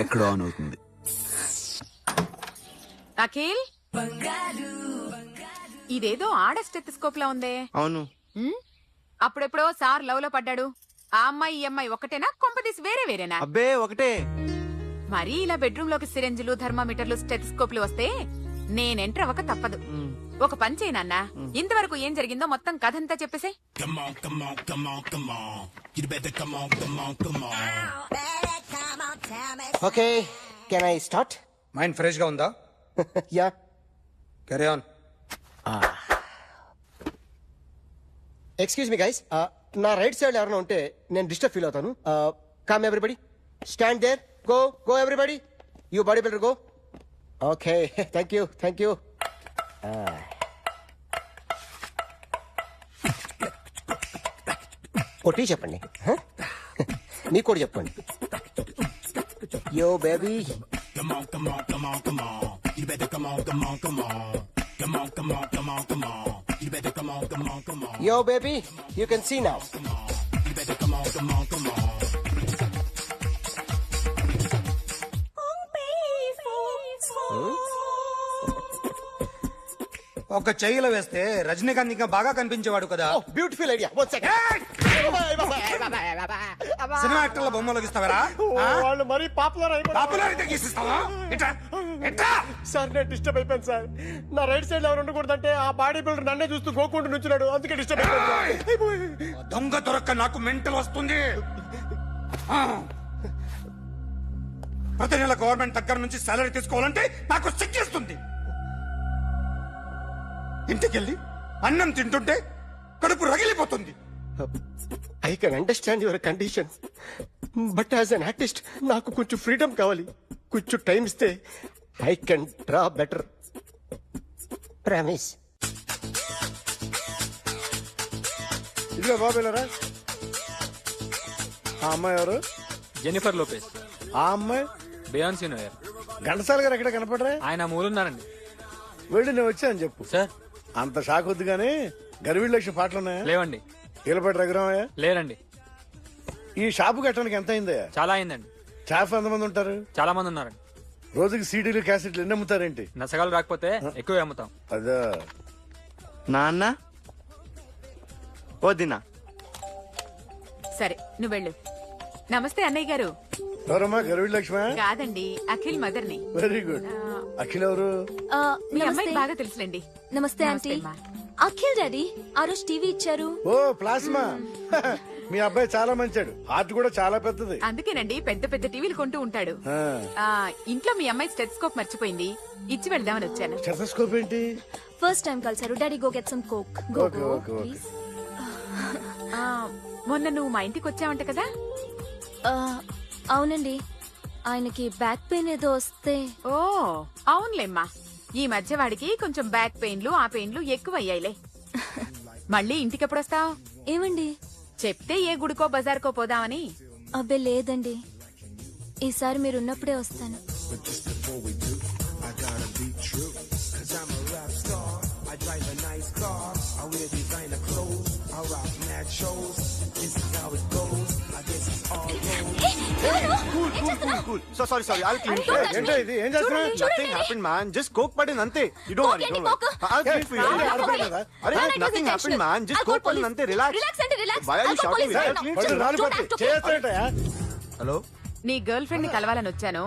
ఎక్కడ ఆన్ అవుతుంది అఖిల్ ఇదేదో ఆడ స్టెథోస్కోప్ లా ఉందే అవును ఉమ్? అప్పుడెప్పుడో సార్ లవ్ లో పడ్డాడు ఆ అమ్మాయి ఈ అమ్మాయి ఒకటేనా కొంపదీసి వేరే వేరేనా అబ్బే ఒకటే మరీ ఇలా బెడ్రూమ్ లోకి సిరెంజులు థర్మామీటర్లు స్టెథోస్కోప్లు వస్తే నేను ఎంటర్ అవ్వక తప్పదు ఒక పని చేయి నాన్న ఇంతవరకు ఏం జరిగిందో మొత్తం కథంతా చెప్పేసే okay can I start mind fresh గా ఉందా yeah carry on excuse me guys నా రైట్ సైడ్ ఎవరైనా ఉంటే నేను డిస్టర్బ్ ఫీల్ అవుతాను come everybody stand there go go everybody you body builder go okay thank you కొట్టి చెప్పండి మీకు కూడా చెప్పండి yo baby Yo, baby, you can see now. ఒక చెయ్యిలో వేస్తే రజనీకాంత్ ఇంకా బాగా కనిపించేవాడు కదా beautiful idea one second cinema యాక్టర్ల బొమ్మలోకి ఇస్తావరా వాళ్ళు మరీ పాపులర్ పాపులర్ అయితే గీసిస్తావా సార్ నేను డిస్టర్బ్ అయిపోయాను సార్ నా రైట్ సైడ్ ఎవరు ఉండకూడదంటే ఆ బాడీ బిల్డర్ నన్నే చూస్తూ గోకుంటూ నుంచున్నాడు అందుకే డిస్టర్బ్ అయిపోయింది దొంగ దొరక్క నాకు మెంటల్ వస్తుంది ప్రతి నెల గవర్నమెంట్ దగ్గర నుంచి సాలరీ తీసుకోవాలంటే నాకు సిగ్గేస్తుంది ఇంటికెళ్ళి అన్నం తింటుంటే కడుపు రగిలిపోతుంది I can understand your condition but as an artist నాకు కొంచెం ఫ్రీడమ్ కావాలి కొంచెం టైం ఇస్తే I can draw better promise ఇదిగో బాబేలరా ఆ అమ్మాయి ఎవరు జెనిఫర్ లోపెస్. ఆ అమ్మాయి బియాన్సీ నోయర్. ఘంటసాల గారు ఎక్కడ కనపడరా ఆయన మూలున్నారండి. వెళ్ళి నేను వచ్చాను చెప్పు సార్. అంత షాక్ వద్దు గానీ గర్వీళ్ళ లక్ష పాటలు ఉన్నాయా? లేవండి. ఈలపాటి రఘురామయ్య లేరండి. ఈ షాపు కట్టడానికి ఎంత అయిందయ్యా? చాలా అయిందండి. స్టాఫ్ ఎంతమంది ఉంటారు? చాలా మంది ఉన్నారండి. రోజుకి సీడీలు క్యాసెట్లు ఎన్ని అమ్ముతారేంటి? నసగాలు రాకపోతే ఎక్కువ అమ్ముతాం. అదా నాన్న వదినా. సరే నువ్వు వెళ్ళు. నమస్తే అన్నయ్య గారు. ఎవరమ్మా? గర్వీళ్ళ లక్ష్మ? కాదండి, అఖిల్ మదర్ ని. Very good. అఖిల్ ఎవరు? మీ అమ్మాయి బాగా తెలుసులేండి. నమస్తే ఆంటీ. అఖిల్ డాడీ ఆ రోజు టీవీ ఇచ్చారు. ఓ ప్లాస్మా. మీ అబ్బాయి చాలా మంచాడు. హార్ట్ కూడా చాలా పెద్దది. అందుకేనండి పెద్ద పెద్ద టీవీలు కొంటూ ఉంటాడు. ఇంట్లో మీ అమ్మాయి స్టెథోస్కోప్ మర్చిపోయింది, ఇచ్చి వెళ్దామని వచ్చాను. స్టెథోస్కోప్ ఏంటి? ఫస్ట్ టైం కలిసారు. Daddy go get some coke. Go go please. మొన్న నువ్వు మా ఇంటికి వచ్చావంట కదా? అవునండి, ఆయనకి బ్యాక్ పెయిన్ ఏదో వస్తే. ఓ అవునులేమ్మా, ఈ మధ్య వాడికి కొంచెం బ్యాక్ పెయిన్లు ఆ పెయిన్లు ఎక్కువ అయ్యాయిలే. మళ్ళీ ఇంటికి ఎప్పుడు వస్తావు? ఏమండి చెప్తే ఏ గుడికో బజార్కో పోదామని. అబ్బే లేదండి, ఈసారి మీరున్నప్పుడే వస్తాను. I drive a nice car, I wear designer clothes, I rock mad shows, this is how it goes. Cool so sorry I'll clean it. ఏంటో ఇది ఏం చేస్తున్నావు? Nothing happened man, just coke పడింది అంతే. You don't worry. I'll clean for you. అరే nothing happened man, just coke పడింది అంతే. Relax. Why are you shouting? I'll clean for you. Hello, నీ గర్ల్ ఫ్రెండ్ ని కలవాలని వచ్చాను.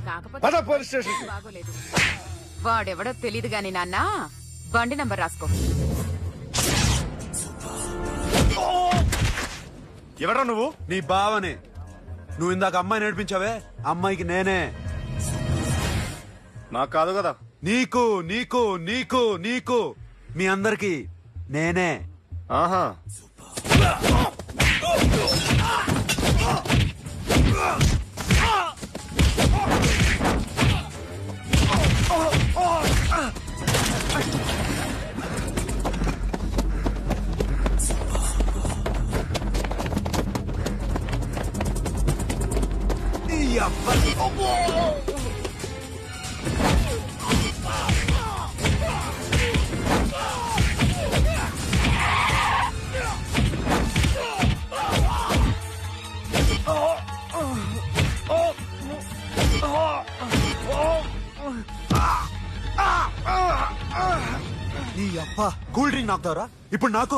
కాకపోతే పద పోలీస్ స్టేషన్. బాగోలేదు. వాడెవడో తెలీదు గాని నాన్న, బండి నంబర్ రాసుకో. ఎవరా నువ్వు? నీ బావనే. నువ్వు ఇందాక అమ్మాయి నడిపించావే, అమ్మాయికి నేనే. నాకు కాదు కదా. నీకు నీకు నీకు నీకు మీ అందరికి నేనే. ఆహా, నీ అప్ప కూల్ డ్రింక్ నాకుతావరా ఇప్పుడు నాకు?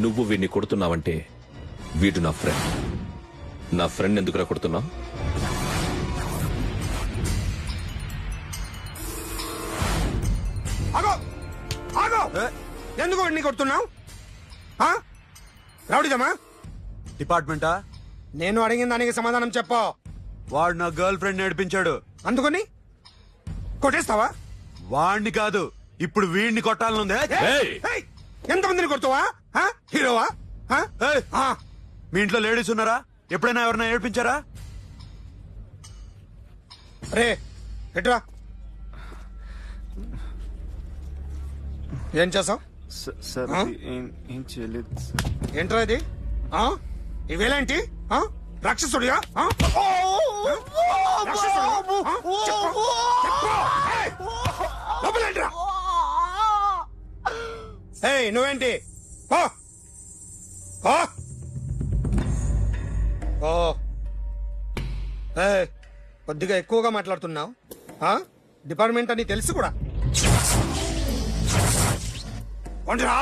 నువ్వు వీడిని కొడుతున్నావంటే వీడు నా ఫ్రెండ్. నా ఫ్రెండ్ ఎందుకురా కొడుతున్నావు? ఆగో ఆగో, ఎందుకు వాడిని కొడుతున్నావు? రౌడీదమ్మా? డిపార్ట్మెంటా? నేను అడిగిన దానికి సమాధానం చెప్పు. వాడు నా గర్ల్ ఫ్రెండ్ నడిపించాడు. అందుకని కొట్టేస్తావా? వాడిని కాదు, ఇప్పుడు వీడిని కొట్టాలనుందే. ఎంతమందిని కొడుతావా? హీరోవా? మీ ఇంట్లో లేడీస్ ఉన్నారా? ఎప్పుడైనా ఎవరైనా ఏడిపించారా? రే ఎట్రా, ఏం చేసావు? సార్ ఏం చేయలేదు. ఏంట్రా ఇది? ఇవేలాంటి రాక్షసుడియా? నువ్వేంటి? కొద్దిగా ఎక్కువగా మాట్లాడుతున్నావు. డిపార్ట్మెంట్ అని తెలుసు కూడా. వండిరా.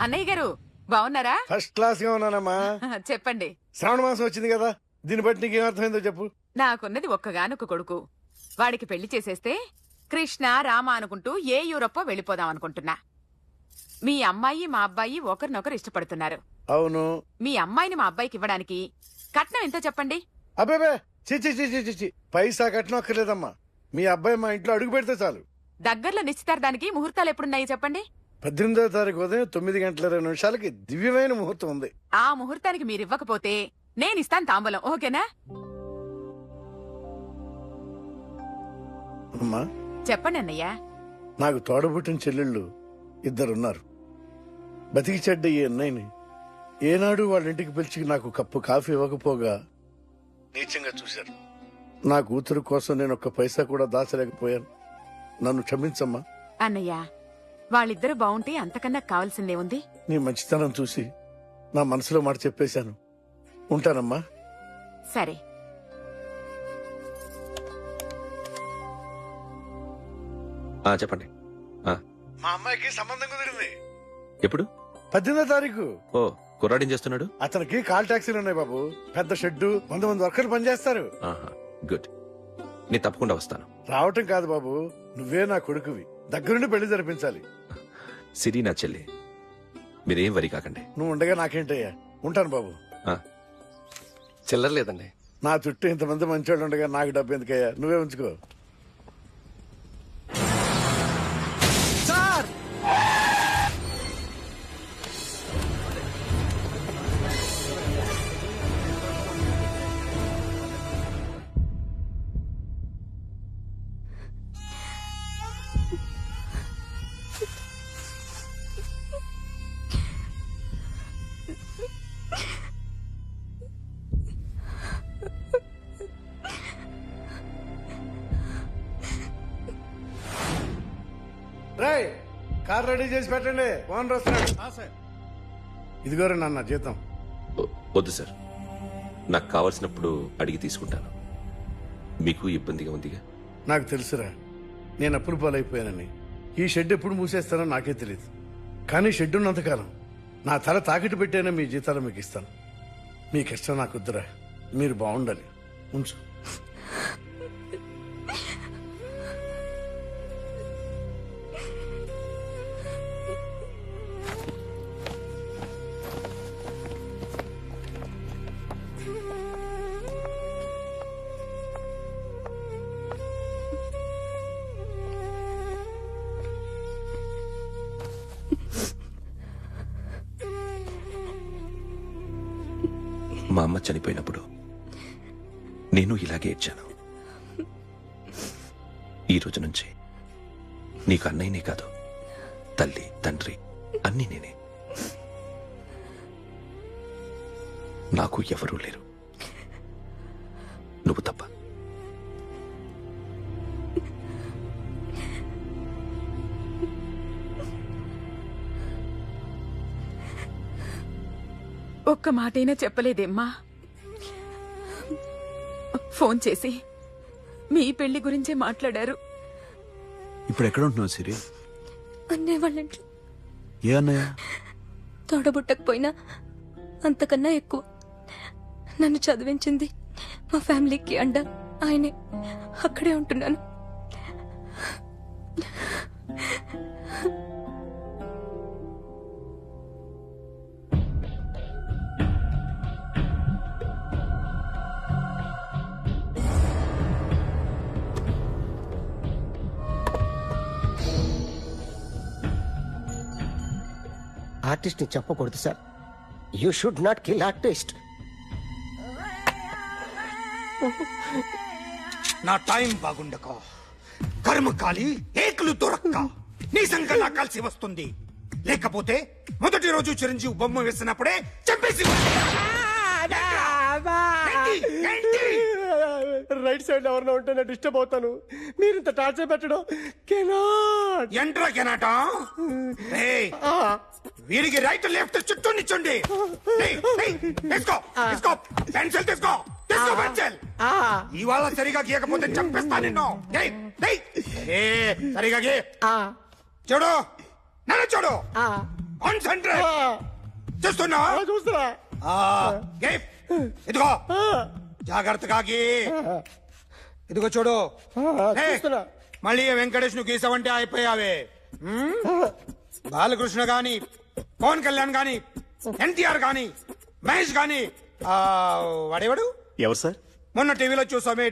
అన్నయ్య గారు బాగున్నారా? ఫస్ట్ క్లాస్ గా ఉన్నానమ్మా. చెప్పండి. శ్రావణ మాసం వచ్చింది కదా, దీన్ని బట్టి నీకు ఏమర్థమైందో చెప్పు. నాకున్నది ఒక్కగానొక్క కొడుకు. వాడికి పెళ్లి చేసేస్తే కృష్ణ రామ అనుకుంటూ ఏ యూరప్ వెళ్ళిపోదాం అనుకుంటున్నా. మీ అమ్మాయి మా అబ్బాయి ఒకరినొకరు ఇష్టపడుతున్నారు. అవును. మీ అమ్మాయిని మా అబ్బాయికి ఇవ్వడానికి కట్నం ఎంతో చెప్పండి. అబ్బే చిచి పైసా కట్నం అక్కర్లేదమ్మా. మీ అబ్బాయి మా ఇంట్లో అడుగు పెడితే చాలు. దగ్గరలో నిశ్చితార్థానికి ముహూర్తాలు ఎప్పుడున్నాయి చెప్పండి. 18వ తారీఖు ఉదయం 9:20 దివ్యమైన ముహూర్తం ఉంది. ఆ ముహూర్తానికి మీరు ఇవ్వకపోతే నేను ఇస్తాను తాంబూలం. ఓకేనా? అమ్మా చెప్పండి అన్నయ్య. నాకు తోడబుట్టిన చెల్లెళ్ళు ఇద్దరున్నారు. బతికి చెడ్డ ఈ అన్నయ్యని ఏనాడు వాళ్ళ ఇంటికి పిలిచి నాకు కప్పు కాఫీ ఇవ్వకపోగా నీచంగా చూశారు. నా కూతురు కోసం నేను ఒక్క పైసా కూడా దాచలేకపోయాను. నన్ను క్షమించమ్మా. అన్నయ్య, వాళ్ళిద్దరూ బాగుంటే అంతకన్నా కావాల్సిందే ఉంది. నీ మంచితనం చూసి నా మనసులో మాట చెప్పేశాను. ఉంటానమ్మా. సరే. చెప్పండి. మా అమ్మాయికి సంబంధం కుదిరింది. ఎప్పుడు? 18వ తారీఖు. ఓ, కుర్రాడేం చేస్తున్నాడు? అతనికి కాల్ టాక్సీలు ఉన్నాయి బాబు. పెద్ద షెడ్డు, 100 మంది వర్కర్లు పనిచేస్తారు. గుడ్. నేను తప్పకుండా వస్తాను. రావటం కాదు బాబు, నువ్వే నా కొడుకువి. దగ్గరుండి పెళ్లి జరిపించాలి. సిరి నా చెల్లి, మీరేం వరి కాకండి. నువ్వు ఉండగా నాకేంటయ్యా. ఉంటాను బాబు. చిల్లర లేదండి. నా చుట్టూ ఇంతమంది మంచోళ్ళు ఉండగా నాకు డబ్బు ఎందుకయ్యా? నువ్వే ఉంచుకో. రై కార్ రెడీ చేసి పెట్టండి ఓనర్ వస్తున్నాడు. ఇదిగోరా నాన్న జీతం. వద్దు సార్, నాకు కావాల్సినప్పుడు అడిగి తీసుకుంటాను. మీకు ఇబ్బందిగా ఉందిగా? నాకు తెలుసురా, నేను అప్పుడు పాలైపోయానని. ఈ షెడ్ ఎప్పుడు మూసేస్తానో నాకే తెలియదు. కానీ షెడ్ ఉన్నంతకాలం నా తల తాకిట్టు పెట్టైనా మీ జీతాలు మీకు ఇస్తాను. మీ కష్టం నాకు వద్దురా, మీరు బాగుండాలి. ఉంచు. మా అమ్మ చనిపోయినప్పుడు నేను ఇలాగే ఏడ్చాను. ఈ రోజు నుంచి నీకు అన్నయ్యనే కాదు, తల్లి తండ్రి అన్నీ నేనే. నాకు ఎవరూ లేరు, నువ్వు తప్ప. ఒక్క మాటైనా చెప్పలేదేమ్మా? ఫోన్ చేసి మీ పెళ్లి గురించే మాట్లాడారు. ఇప్పుడు ఎక్కడ ఉంటున్నావు సిరి? అన్నయ్య వాళ్ళ ఇంట్లో. ఏ అన్నయ్య? తోడబుట్టకపోయినా అంతకన్నా ఎక్కువ నన్ను చదివించింది, మా ఫ్యామిలీకి అండ ఆయనే. అక్కడే ఉంటున్నాను. ఆర్టిస్ట్ ని చెప్పకూడదు sir. You should not kill artist. నా టైం బాగుండక కర్మకాలి ఏకులు దొరక్క నీ సంకల్లా కలిసి వస్తుంది. లేకపోతే మొదటి రోజు చిరంజీవి బొమ్మ వేసినప్పుడే చెప్పేసి రైట్ సైడ్ ఎవరినో ఉంటే నేను డిస్టర్బ్ అవుతాను. మీరు ఇంత టార్చర్ పెట్టడం కెనాట్. ఎంట్రా కెనాట. వీరికి రైట్ లెఫ్ట్ చుట్టూ నిచ్చండి. తీసుకో తీసుకో పెన్సిల్, తీసుకో తీసుకో పెన్సిల్. ఇవాళ సరిగా గీయకపోతే చంపేస్తా నిన్ను. సరిగా గీ. చూడు నన్ను చూడు. కాన్సంట్రేట్. చూస్తున్నా చూస్తున్నా. ఇదిగో జాగ్రత్తగా గీ. ఇదిగో చూడు. మళ్ళీ వెంకటేష్ ను గీసావంటే అయిపోయావే. బాలకృష్ణ గాని, పవన్ కళ్యాణ్ గాని, ఎన్టీఆర్ గాని, మహేష్ గాని, వాడేవాడు ఎవరు సార్? మొన్న టీవీలో చూసామే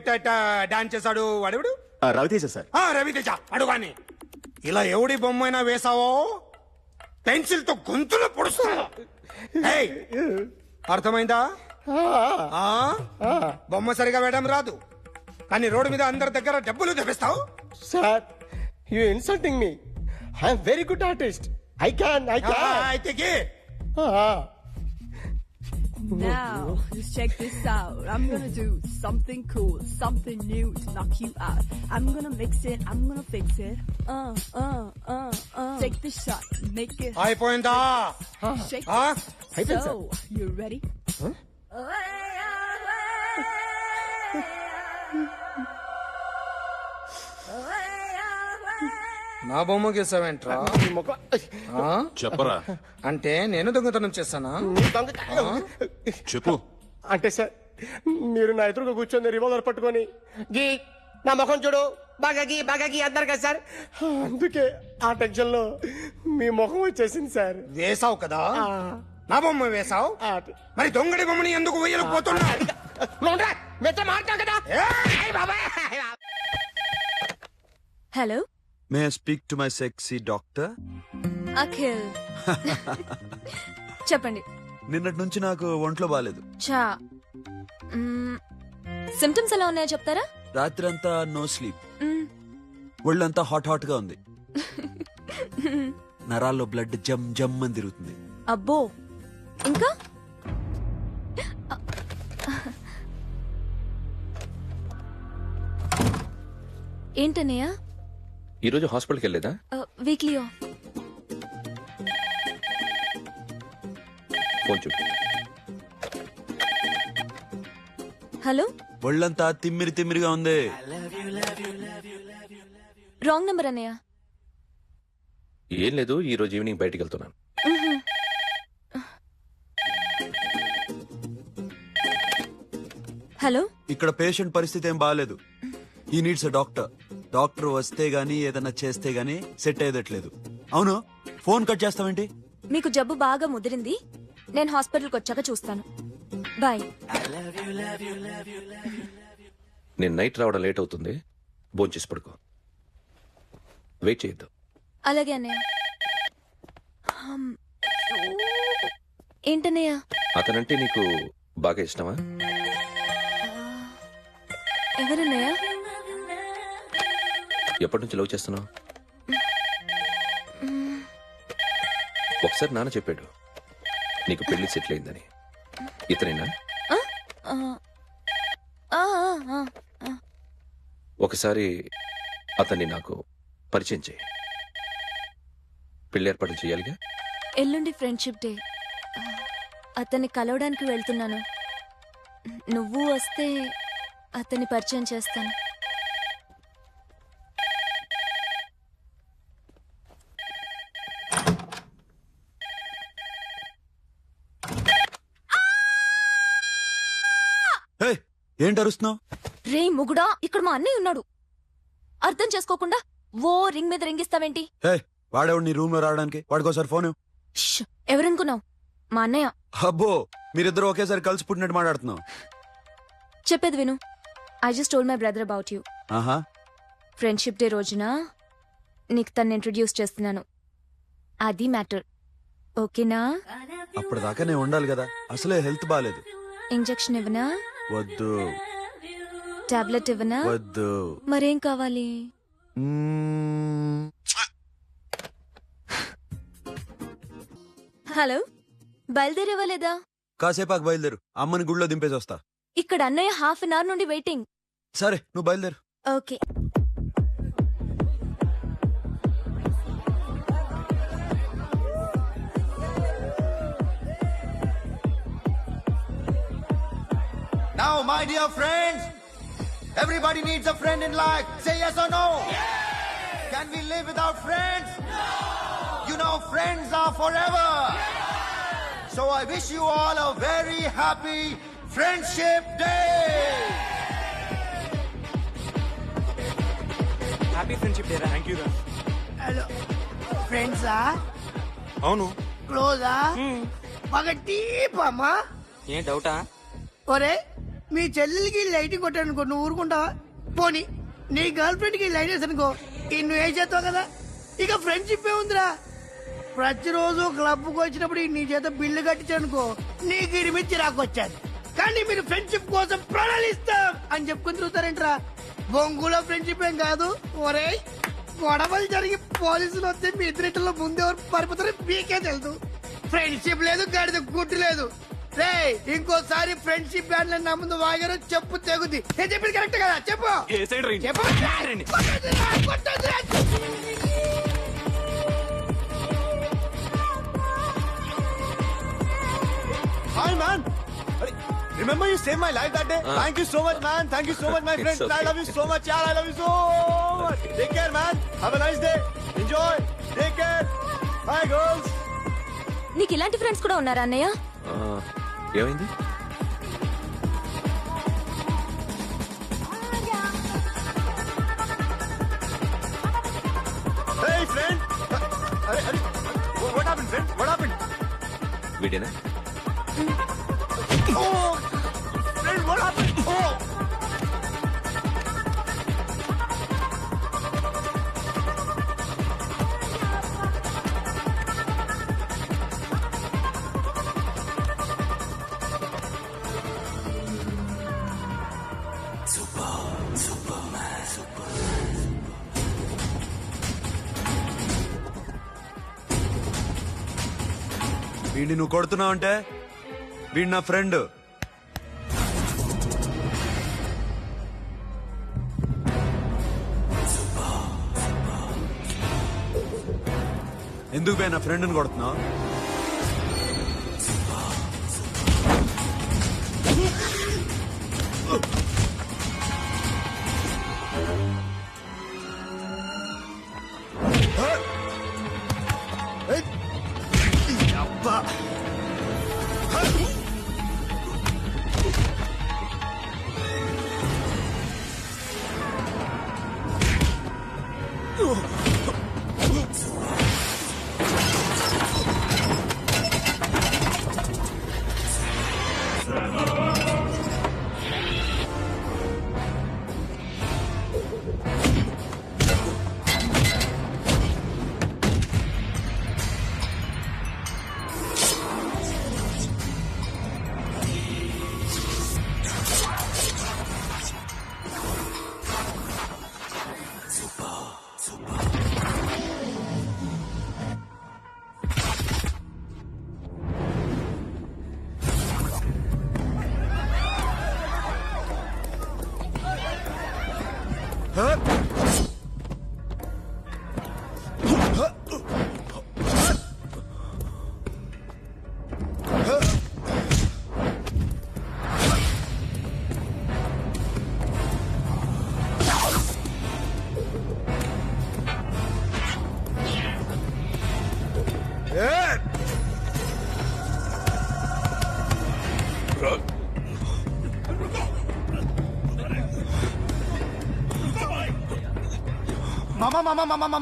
డాన్స్ చేశాడు, వాడేవాడు? రవితేజ సార్. రవితేజ అడుగాని. ఇలా ఎవడి బొమ్మైనా వేసావో పెన్సిల్ తో గొంతులో పొడుస్తా. అర్థమైందా? బొమ్మ సరిగా వేయడం రాదు, కానీ రోడ్డు మీద అందరి దగ్గర డబ్బులు తెప్పిస్తావు. Sir, you insulting me. I'm very good artist. I can. అయితే గీ. Now, just check this out. I'm gonna do something cool, something new to knock you out. I'm gonna mix it, I'm gonna fix it. Take the shot, make it. అయిపోయిందా? Shake it. So, you ready? నా బొమ్మ గీసావేంట్రా? చెప్పరా. అంటే నేను దొంగతనం చేస్తానా? చెప్పు. అంటే సార్, మీరు నా ఎదురుగా కూర్చొని రివాల్వర్ పట్టుకొని గీ నా ముఖం చూడు బాగా గీ అన్నారు కదా సార్. అందుకే ఆ టెన్షన్ లో మీ ముఖం వచ్చేసింది సార్. వేసావు కదా, నా బొమ్మ వేసావు. మరి దొంగడి బొమ్మని ఎందుకు వేయలేకపోతున్నా? Hello, may I speak to my sexy doctor? Akhil. చెప్పండి. నిన్నటి నుంచి నాకు ఒంట్లో బాలేదు. చా సిమ్టమ్స్ ఎలా ఉన్నాయో చెప్తారా? రాత్రి అంతా నో స్లీప్, ఒళ్ళంతా హాట్ హాట్ గా ఉంది, నరాల్లో బ్లడ్ జమ్ జమ్ అని తిరుగుతుంది. అబ్బో, ఇంకా ఏంటన్నయ్య? ఈరోజు హాస్పిటల్కి వెళ్ళేదా? Weekly off. ఫోన్ చూడు. హలో, ఒళ్ళంతా తిమ్మిరి తిమ్మిరిగా ఉంది. రాంగ్ నెంబర్ అన్నయ్య. ఏం లేదు, ఈ రోజు ఈవినింగ్ బయటికి వెళ్తున్నాను. హలో, ఇక్కడ పేషెంట్ పరిస్థితి ఏం బాగాలేదు. ఈ నీడ్స్ డాక్టర్. డాక్టర్ వస్తే గానీ ఏదైనా చేస్తే గానీ సెట్ అయ్యేదట్లేదు. అవును, ఫోన్ కట్ చేస్తావేంటి? మీకు జబ్బు బాగా ముదిరింది, నేను హాస్పిటల్కి వచ్చాక చూస్తాను. బాయ్. నేను నైట్ రావడం లేట్ అవుతుంది, భోంచేసి పడుకో. వెయిట్ చేయొద్దు. అలాగే అన్నయ్య. ఏంటన్నయ్య? అతనంటే నీకు బాగా ఇష్టమా? ఎవరన్నయ్య? ఎప్పటి నుంచి లవ్ చేస్తున్నావు? ఒకసారి నాన్న చెప్పాడు నీకు పెళ్లి సెటిల్ అయిందని. ఇతనేనా? ఒకసారి అతన్ని నాకు పరిచయం చేయి. పెళ్లి ఏర్పాట్లు చేయాలిగా. ఎల్లుండి ఫ్రెండ్షిప్ డే. అతన్ని కలవడానికి వెళ్తున్నాను. నువ్వు వస్తే అతన్ని పరిచయం చేస్తాను. ఏంటి అరుస్తున్నావు? రే ముగుడా, ఇక్కడ మా అన్నయ్య ఉన్నాడు. అర్థం చేసుకోకుండా ఓ రింగ్ మీద రింగిస్తావేంటి? వాడేవాడు నీ రూమ్ లో రావడానికి? వాడికోసారి ఫోన్. ఎవరనుకున్నావు? మా అన్నయ్య. అబ్బో, మీరిద్దరు ఒకేసారి కలిసి పుట్టినట్టు మాట్లాడుతున్నావు. చెప్పేది విను. I just told my brother about you. ఆహా, ఫ్రెండ్షిప్ డే రోజున నీకు తను ఇంట్రడ్యూస్ చేస్తున్నాను. అది మ్యాటర్. ఓకేనా? అప్పటిదాకా నేను ఉండాలి కదా. అసలే హెల్త్ బాలేదు. ఇంజెక్షన్ ఇవ్వనా? వద్దు. టాబ్లెట్ ఇవ్వనా? వద్దు. మరేం కావాలి? హలో, బయలుదేరేవలేదా? కాసేపాకు బయలుదేరు. అమ్మని గుళ్ళో దింపేసి వస్తా. ఇక్కడ అన్నయ్య హాఫ్ అన్ అవర్ నుండి వెయిటింగ్. సరే, నువ్వు బయలుదేరు. Okay. Now, my dear friends, everybody needs a friend in life. Say yes or no. Can we live without friends? No. You know, friends are forever. So I wish you all a very happy Friendship Day. Happy friendship day. Thank you. Hello ఫ్రెండ్సా? అవును. క్లోజా? బాగా deep అమ్మా. ఏం డౌటా? ఒరే, మీ చెల్లెలకి lighting కొట్టానుకో, నువ్వు ఊరుకుంటావా? పోనీ నీ గర్ల్ ఫ్రెండ్ కి లైట్ వేసానుకో, నువ్వు ఏం చేస్తావు కదా? ఇక ఫ్రెండ్షిప్ ఏ ఉందిరా. ప్రతిరోజు క్లబ్కు వచ్చినప్పుడు నీ చేత బిల్లు కట్టించానుకో, నీకు ఇరిమిచ్చి రాకొచ్చాను. కానీ మీరు ఫ్రెండ్షిప్ కోసం ప్రణాళిస్తాం అని చెప్పుకుని తిరుగుతారేంట్రా? బొంగులో ఫ్రెండ్షిప్ ఏం కాదు. ఒరే, గొడవలు జరిగి పోలీసులు వస్తే మీ ఇద్దరిలో ముందెవరు పరిపోతారో మీకే తెలుసు. ఫ్రెండ్షిప్ లేదు, గడిద గుడ్డు లేదు. రే, ఇంకోసారి ఫ్రెండ్షిప్ బ్యాండ్ నా ముందు వాగారో చెప్పు తెగుద్ది. నేను చెప్పింది కరెక్ట్ కదా? చెప్పు Hi man. Remember you saved my life that day? Thank you so much man. Thank you so much my friends. I love you so much. Yeah, I love you so much. Take care man. Have a nice day. Enjoy. Take care. Bye girls. నీకు ఇలాంటి friends కూడా ఉన్నారా అన్నయ్య? ఏమైంది? Hey friend. What happened friend? What happened? వీడేనా? Oh, friend, what happened? Oh. వీడిని నువ్వు కొడుతున్నావు అంటే వీడు నా ఫ్రెండ్. ఎందుకు బే నా ఫ్రెండ్ని కొడుతున్నావు?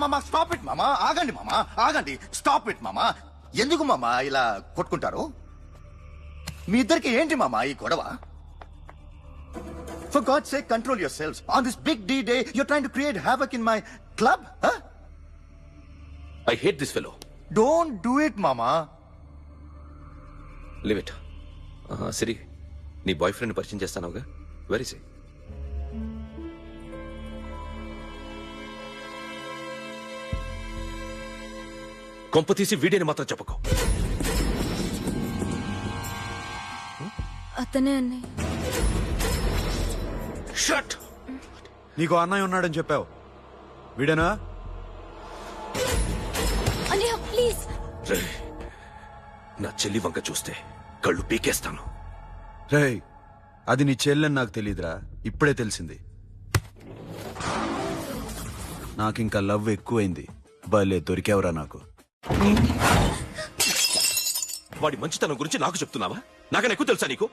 మామా స్టాప్ ఇట్ మామా. ఆగండి మామా, ఆగండి. స్టాప్ ఇట్ మామా. ఎందుకు మామా ఇలా కొట్టుకుంటారు? మీ ఇద్దరికి ఏంటి మామా ఈ గొడవ? For God sake control yourselves. On this big day you're trying to create havoc in my club. I hate this fellow. Don't do it మామా. Leave it. సిరి, నీ బాయ్ ఫ్రెండ్ పరిచయం చేస్తానుగా. వెరీ సే. కొంప తీసి వీడియోని మాత్రం చెప్పకు. అతనే అన్నయ్య. షట్. నీకు అన్నయ్య ఉన్నాడని చెప్పావు, వీడేనా? అన్నయ్య ప్లీజ్. నా చెల్లి వంక చూస్తే కళ్ళు పీకేస్తాను. రేయ్, అది నీ చెల్లెని నాకు తెలియదురా, ఇప్పుడే తెలిసింది. నాకింకా లవ్ ఎక్కువైంది. భలే దొరికావురా నాకు. వాడి మంచితనం గురించి నాకు చెప్తున్నావా? నాకన్నా ఎక్కువ తెలుసా నీకు?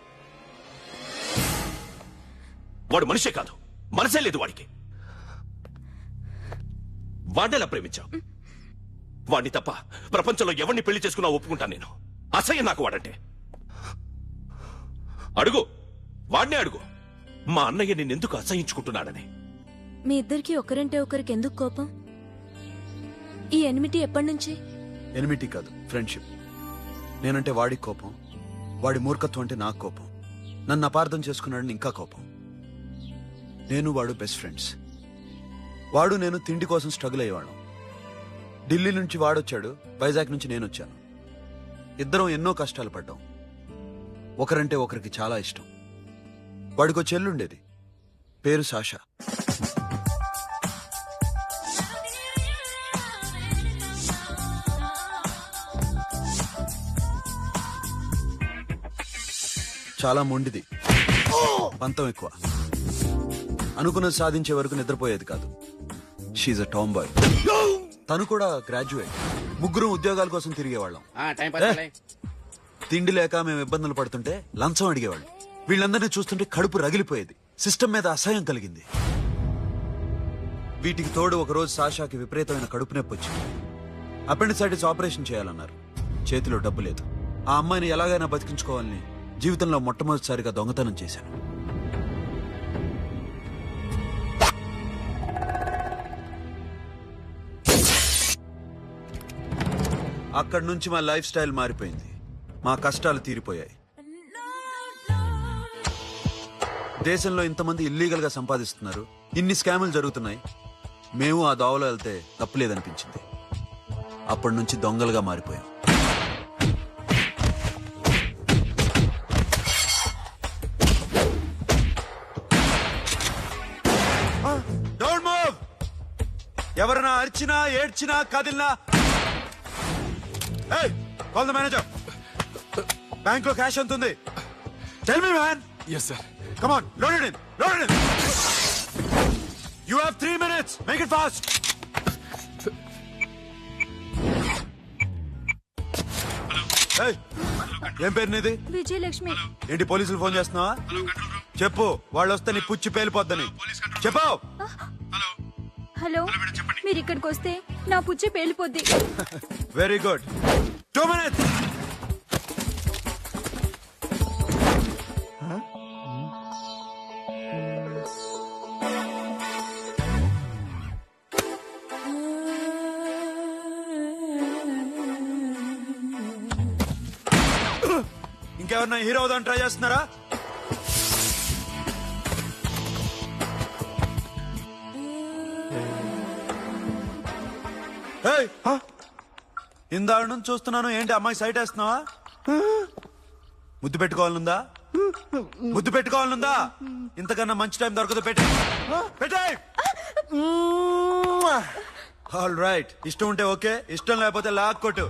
వాడు మనిషే కాదు, మనసే లేదు వాడికి. వాడేలా ప్రేమించావు? వాడిని తప్ప ప్రపంచంలో ఎవరిని పెళ్లి చేసుకున్నా ఒప్పుకుంటాను నేను. అసహ్యం నాకు వాడంటే. అడుగు, వాడినే అడుగు, మా అన్నయ్య నిన్నెందుకు అసహించుకుంటున్నాడని. మీ ఇద్దరికి ఒకరంటే ఒకరికి ఎందుకు కోపం? ఈ ఎనిమిటీ ఎప్పటి నుంచి? ఎనిమిటీ కాదు, ఫ్రెండ్షిప్. నేనంటే వాడికి కోపం, వాడి మూర్ఖత్వం అంటే నాకు కోపం. నన్ను అపార్థం చేసుకున్నాడని ఇంకా కోపం. నేను వాడు బెస్ట్ ఫ్రెండ్స్. వాడు నేను తిండి కోసం స్ట్రగుల్ అయ్యేవాళ్ళం. ఢిల్లీ నుంచి వాడొచ్చాడు, వైజాగ్ నుంచి నేను వచ్చాను. ఇద్దరం ఎన్నో కష్టాలు పడ్డాం. ఒకరంటే ఒకరికి చాలా ఇష్టం. వాడికో చెల్లుండేది, పేరు సాషా. చాలా మొండిది, పంతం ఎక్కువ. అనుకున్నది సాధించే వరకు నిద్రపోయేది కాదు. She's a tomboy. తను కూడా గ్రాడ్యుయేట్. ముగ్గురం ఉద్యోగాల కోసం తిరిగేవాళ్ళం. తిండి లేక మేము ఇబ్బందులు పడుతుంటే లంచం అడిగేవాళ్ళం. వీళ్ళందరినీ చూస్తుంటే కడుపు రగిలిపోయేది. సిస్టమ్ మీద అసహ్యం కలిగింది. వీటికి తోడు ఒకరోజు సాషాకి విపరీతమైన కడుపు నొప్పి వచ్చింది. అపెండిసైటిస్ ఆపరేషన్ చేయాలన్నారు. చేతిలో డబ్బు లేదు. ఆ అమ్మాయిని ఎలాగైనా బతికించుకోవాలని జీవితంలో మొట్టమొదటిసారిగా దొంగతనం చేశాను. అక్కడి నుంచి మా లైఫ్ స్టైల్ మారిపోయింది. మా కష్టాలు తీరిపోయాయి. దేశంలో ఇంతమంది ఇల్లీగల్ గా సంపాదిస్తున్నారు, ఇన్ని స్కాములు జరుగుతున్నాయి. మేము ఆ దోవలో వెళ్తే తప్పులేదనిపించింది. అప్పటి నుంచి దొంగలుగా మారిపోయాం. ఎవరైనా అరిచినా ఏడ్చినా కదిలినా కాల్ ద మేనేజర్. బ్యాంక్ లో క్యాష్ ఎంత ఉంది? Tell me man. Yes sir. Come on, load it in, load it in. You have 3 minutes. Make it fast. ఏం పేరు నీది? విజయలక్ష్మి. ఏంటి పోలీసులు ఫోన్ చేస్తున్నావా? చెప్పు, వాళ్ళు వస్తే నీ పుచ్చి పేలిపోద్దని చెప్పు. హలో, మీరు ఇక్కడికి వస్తే నా పుచ్చి పేలిపోద్ది. Very good. 2 minutes. ఇంకెవరన్నా హీరో అవుదాం ట్రై చేస్తున్నారా? ఇందాక నుంచి చూస్తున్నాను, ఏంటి అమ్మాయి సైట్ వేస్తున్నావా? ముద్దు పెట్టుకోవాలనుందా? ముద్దు పెట్టుకోవాలనుందా? ఇంతకన్నా మంచి టైం దొరకదు. పెట్టే. ఆల్ రైట్, ఇష్టం ఉంటే ఓకే, ఇష్టం లేకపోతే లాక్ కొట్టు.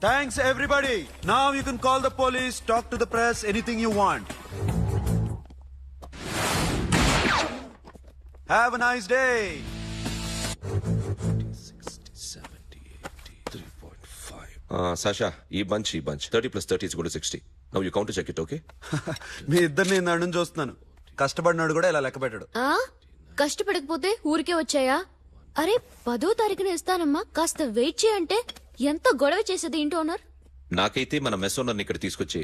Thanks everybody. Now you can call the police, talk to the press, anything you want. Have a nice day. 3.5. Sasha, ఈ bunch 30 plus 30 is equal to 60. Now you count to check it, okay? మీ ఇద్దరిని నన్ను చూస్తున్నాను. కష్టపడినాడు కూడా ఇలా లెక్క పెట్టాడు. కష్టపడకపోతే ఊరికే వచ్చాయా? అరే 10వ తారీఖున ఇస్తానమ్మా, కాస్త వెయిట్ చేయంటే ఎంత గొడవ చేసేది ఇంటి ఓనర్. నాకైతే మన మెస్ ఓనర్ని ఇక్కడ తీసుకొచ్చి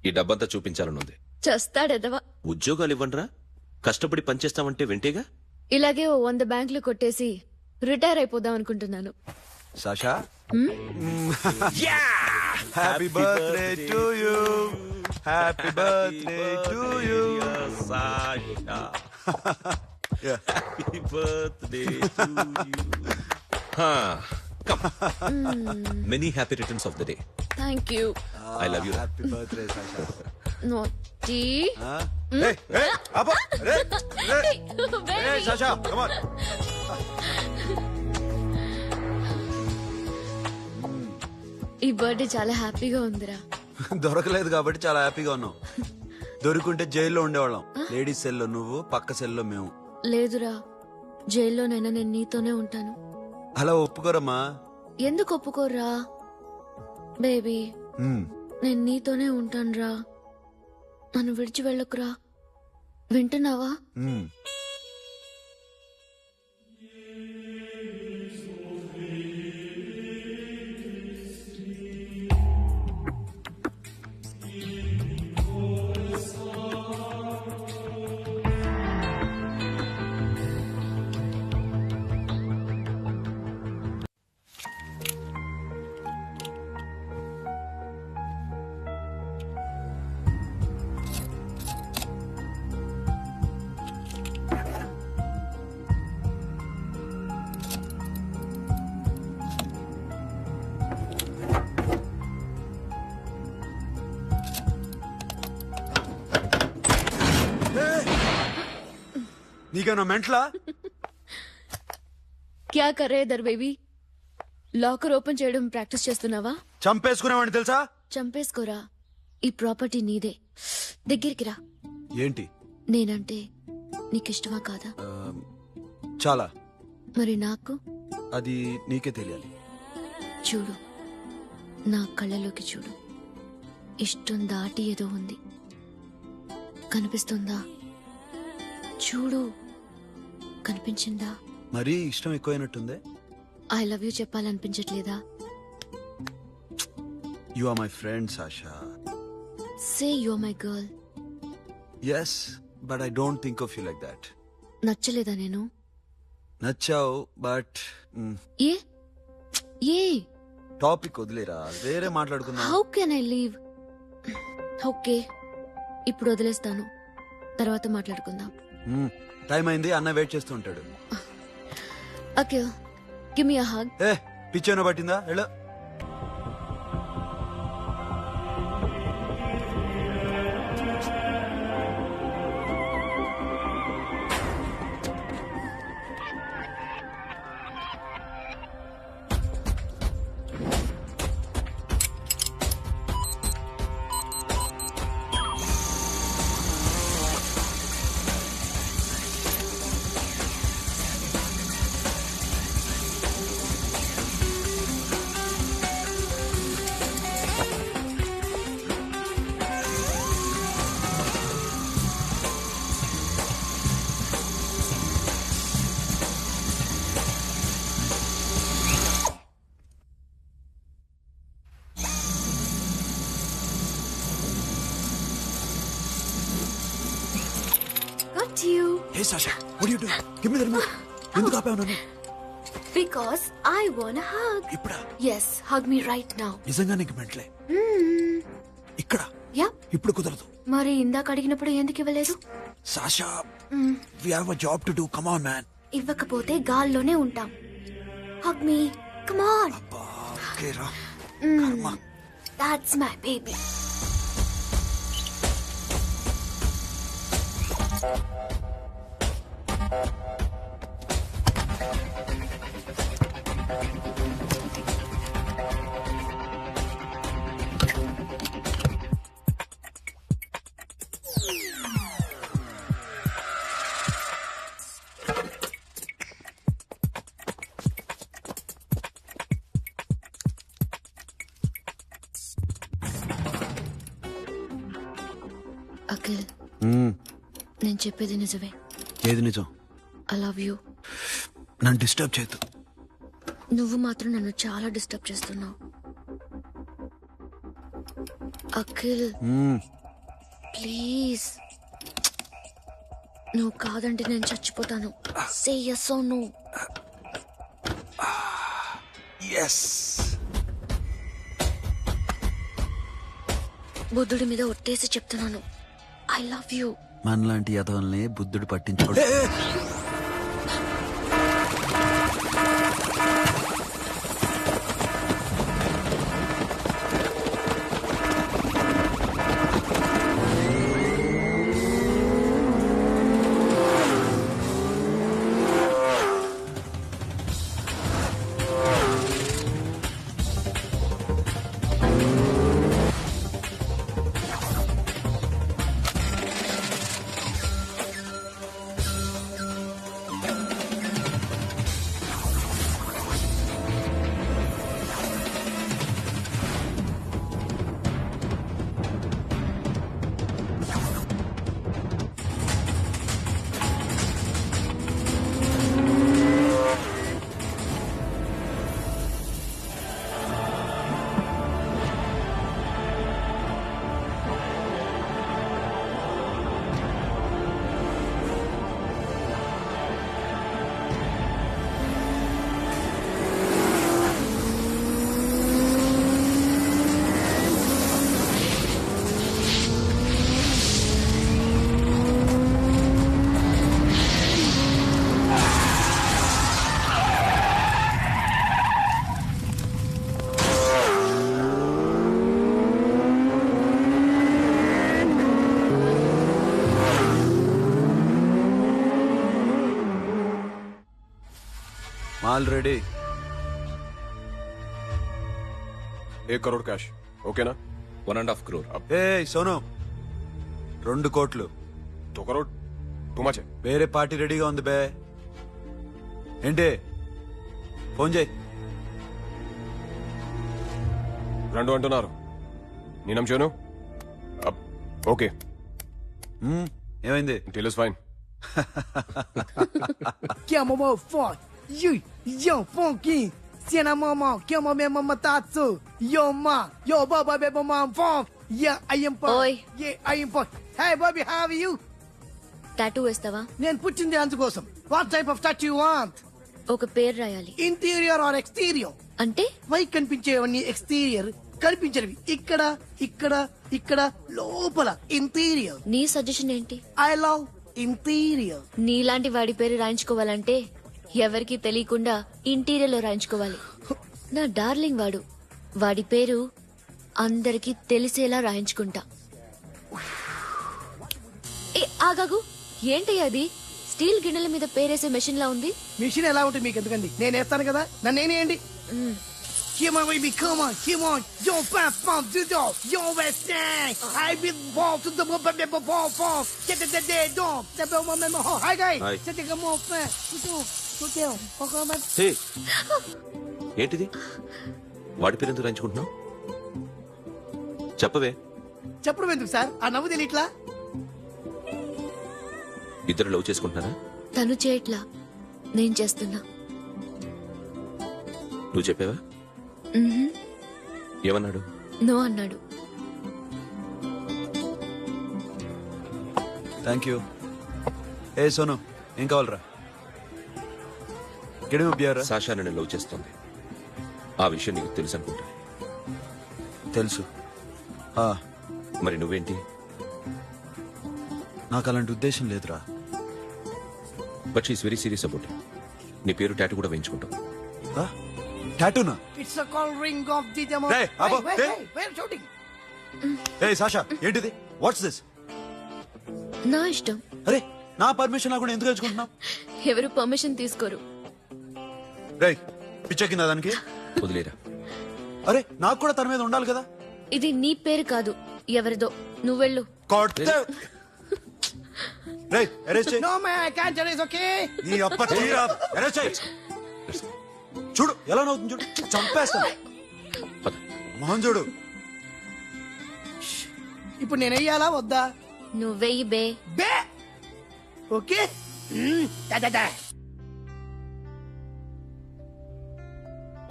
ఈ డబ్బంతా చూపించాలనుంది. చస్తాడెదవా. ఉద్యోగాలు ఇవ్వండిరా, కష్టపడి పనిచేస్తామంటే వింటేగా. ఇలాగే 100 బ్యాంకులు కొట్టేసి రిటైర్ అయిపోదాం అనుకుంటున్నాను. Sasha, happy birthday to you. Happy birthday to you Sasha. Happy birthday to you. Many happy returns of the day. Thank you. I love you. Happy birthday, Sasha. Naughty. Hey, Abba. Hey, Sasha, come on. ఈ birthday చాలా హ్యాపీగా ఉందిరా. దొరకలేదు కాబట్టి చాలా హ్యాపీగా ఉన్నాం. దొరికింటే జైల్లో ఉండేవాళ్ళం. లేడీస్ సెల్లో నువ్వు, పక్క సెల్లో మేము. లేదురా, జైల్లోనైనా నేను నీతోనే ఉంటాను. అలా ఒప్పుకోరమ్మా. ఎందుకు ఒప్పుకోర్రా బేబీ? నేను నీతోనే ఉంటానురా, నన్ను విడిచి వెళ్ళకురా. వింటున్నావా? నీకేనా మెంట్లా? క్యా కర్ రే ఇధర్ బేబీ? లాకర్ ఓపెన్ చేయడం ప్రాక్టీస్ చేస్తున్నావా? చంపేసుకునేవాడిని తెలుసా? చంపేసుకోరా, ఈ ప్రాపర్టీ నీదే. దగ్గరికి రా. ఏంటి? నేనంటే నీకిష్టమా కాదా? చాలా. మరి నాకు? అది నీకే తెలియాలి. చూడు, నా కళ్ళలోకి చూడు. ఇష్టం దాటి ఏదో ఉంది, కనిపిస్తుందా? చూడు, కనిపించిందా? మరీ ఇష్టం ఎక్కువైనట్టుందే. ఐ లవ్ యూ చెప్పాలనిపించట్లేదా? You are my friend Sasha. Say you are my girl. Yes, but I don't think of you like that. నచ్చలేదా నేను? నచ్చావు, బట్ ఏ ఏ టాపిక్ వదిలేరా, వేరే మాట్లాడుకుందాం. How can I leave? Okay, ఇప్పుడు వదిలేస్తాను, తర్వాత మాట్లాడుకుందాం. టైం అయింది, అన్న వెయిట్ చేస్తూ ఉంటాడు. Okay, give me a hug. ఏ పిచ్చేనా పట్టిందా? వెళ్ళు. Hey Sasha what you doing give me the remote ఎందుకు ఆపావు నన్ను Because I wanna hug. ఇప్పుడా Yes, hug me right now. నిజంగా నీకు మెంట్లే ఇక్కడ Yeah. ఇప్పుడు కుదరదు మరి ఇందాక అడిగినప్పుడు ఎందుకు ఇవ్వలేదు? Sasha we have a job to do come on man ఇవ్వకపోతే గాల్లోనే ఉంటాం. Hug me. Come on. Okay రా That's my baby. అఖిల్, నేను చెప్పేది నిజమే. ఏది నిజం? I love you. నన్ను డిస్టర్బ్ చేయొద్దు. నువ్వు మాత్రం నన్ను చాలా డిస్టర్బ్ చేస్తున్నావు. అఖిల్ ప్లీజ్, నువ్వు కాదంటే నేను చచ్చిపోతాను. సే yes or no. yes. బుద్ధుడి మీద ఒట్టేసి చెప్తున్నాను. I love you. మనలాంటి యదవల్ని బుద్ధుడు పట్టించుకోడు. Already 1 crore cash. ఓకేనా? 1.5 crore. ఏ సోను 2 కోట్లు. 2 crore టూ మచ్. వేరే పార్టీ రెడీగా ఉంది బే. ఏంటి ఫోన్ చేయి. 2 అంటున్నారు. నేనం చేయను. ఓకే. ఏమైంది? Deal is fine. Que maman fort. Yo funky. Siena maman, que maman mama tatsu. Yo ma, yo baba beba mom funk. Yeah, I am fun. Oi. Yeah, I am fun. Hey Bobby, how are you? Tattoo వేస్తావా? నేను పుట్టింది అందుకోసం. What type of tattoo you want? ఒక పేరు రాయాలి. Interior or exterior? అంటే పైకి కనిపించేవన్నీ exterior, కనిపించేవి ఇక్కడ ఇక్కడ ఇక్కడ లోపల ఇంటీరియర్. నీ సజెషన్ ఏంటి? I love interior. నీలాంటి వాడి పేరు రాయించుకోవాలంటే ఎవరికి తెలియకుండా ఇంటీరియర్ లో రాయించుకోవాలి. నా డార్లింగ్ వాడు. వాడి పేరు అందరికి తెలిసేలా రాయించుకుంటా. ఏ ఆగాగు, ఏంటయ్యా అది? స్టీల్ గిన్నెల మీద పేరేసే మెషిన్ లా ఉంది. మిషన్ ఎలా ఉంటుంది మీకు ఎందుకండి? నేను వేస్తాను కదా, నన్ను నేనేయండి. Come on, baby, come on, come on. Yo, fast, fast, do that. Yo, West End. I been ball to the ball. Get the dead dog. The bell, my memo. Hi, guys. Hi. Set the more fast. Go down. హే, ఏంటిది? వాడి పేరు ఎందుకు రాయించుకుంటున్నావు? చెప్పవే. చెప్పడం ఎందుకు sir? ఆ నవ్వు తెలియట్లా? ఇద్దరు లవ్ చేసుకుంటున్నారా? తను చేయట్లా, నేను చేస్తున్నా. నువ్వు చెప్పావా? ఏమన్నాడు? నో అన్నాడు. Thank you. ఏ సోను ఏం కావాలరా? గెడమ బియారా? సాషా నన్ను లవ్ చేస్తుంది. ఆ విషయం నీకు తెలుసు అనుకుంటా. తెలుసు. మరి నువ్వేంటి? నాకు అలాంటి ఉద్దేశం లేదురా. But she's very serious about it. నీ పేరు టాటూ కూడా వేయించుకుంటాం. టాటూనా? It's a call ring of the demo. Hey, Abba, wait, hey. we're shooting. A Sasha ఏంటిది? What's this? నా ఇష్టం. అరే నా పర్మిషన్ లేకుండా ఎందుకు తెచ్చుకుంటున్నావు? ఎవరు పర్మిషన్ తీసుకోరు. రేయ్ పిచ్చెక్కిందా దానికి? వదిలేరా. అరే నాకు కూడా తన మీద ఉండాలి కదా. ఇది నీ పేరు కాదు, ఎవరిదో. నువ్వెళ్ళు. రేయ్ అరెస్ట్ చేయి. No man, I can't tell it's okay. నీ అప్ప తీరా. అరెస్ట్ చేయి. చూడు ఎలా నవ్వుతుంది చూడు. చంపేస్తాను. మోహన్ చూడు. ఇప్పుడు నేను వెయ్యాలా వద్దా? నువ్వెయ్యి బే. బే ఓకే.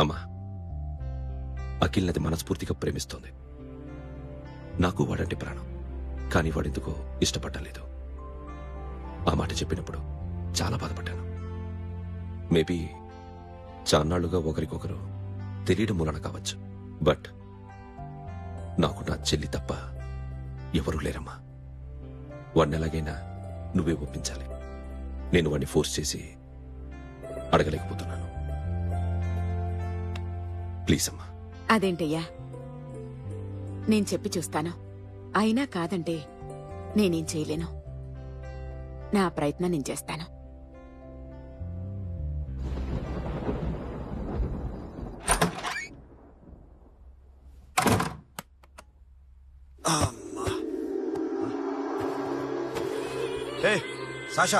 అమ్మా, అఖిల్ నది మనస్ఫూర్తిగా ప్రేమిస్తోంది. నాకు వాడంటే ప్రాణం. కానీ వాడెందుకో ఇష్టపడలేదు. ఆ మాట చెప్పినప్పుడు చాలా బాధపడ్డాను. మేబీ చాన్నాళ్లుగా ఒకరికొకరు తెలియడం మూలన కావచ్చు. బట్ నాకు నా చెల్లి తప్ప ఎవరూ లేరమ్మా. వాడిని ఎలాగైనా నువ్వే ఒప్పించాలి. నేను వాడిని ఫోర్స్ చేసి అడగలేకపోతున్నాను. ప్లీజ్ అమ్మా. అదేంటయ్యా, నేను చెప్పి చూస్తాను. అయినా కాదంటే నేనేం చేయలేను. నా ప్రయత్నం నేను చేస్తాను. ఏ సాషా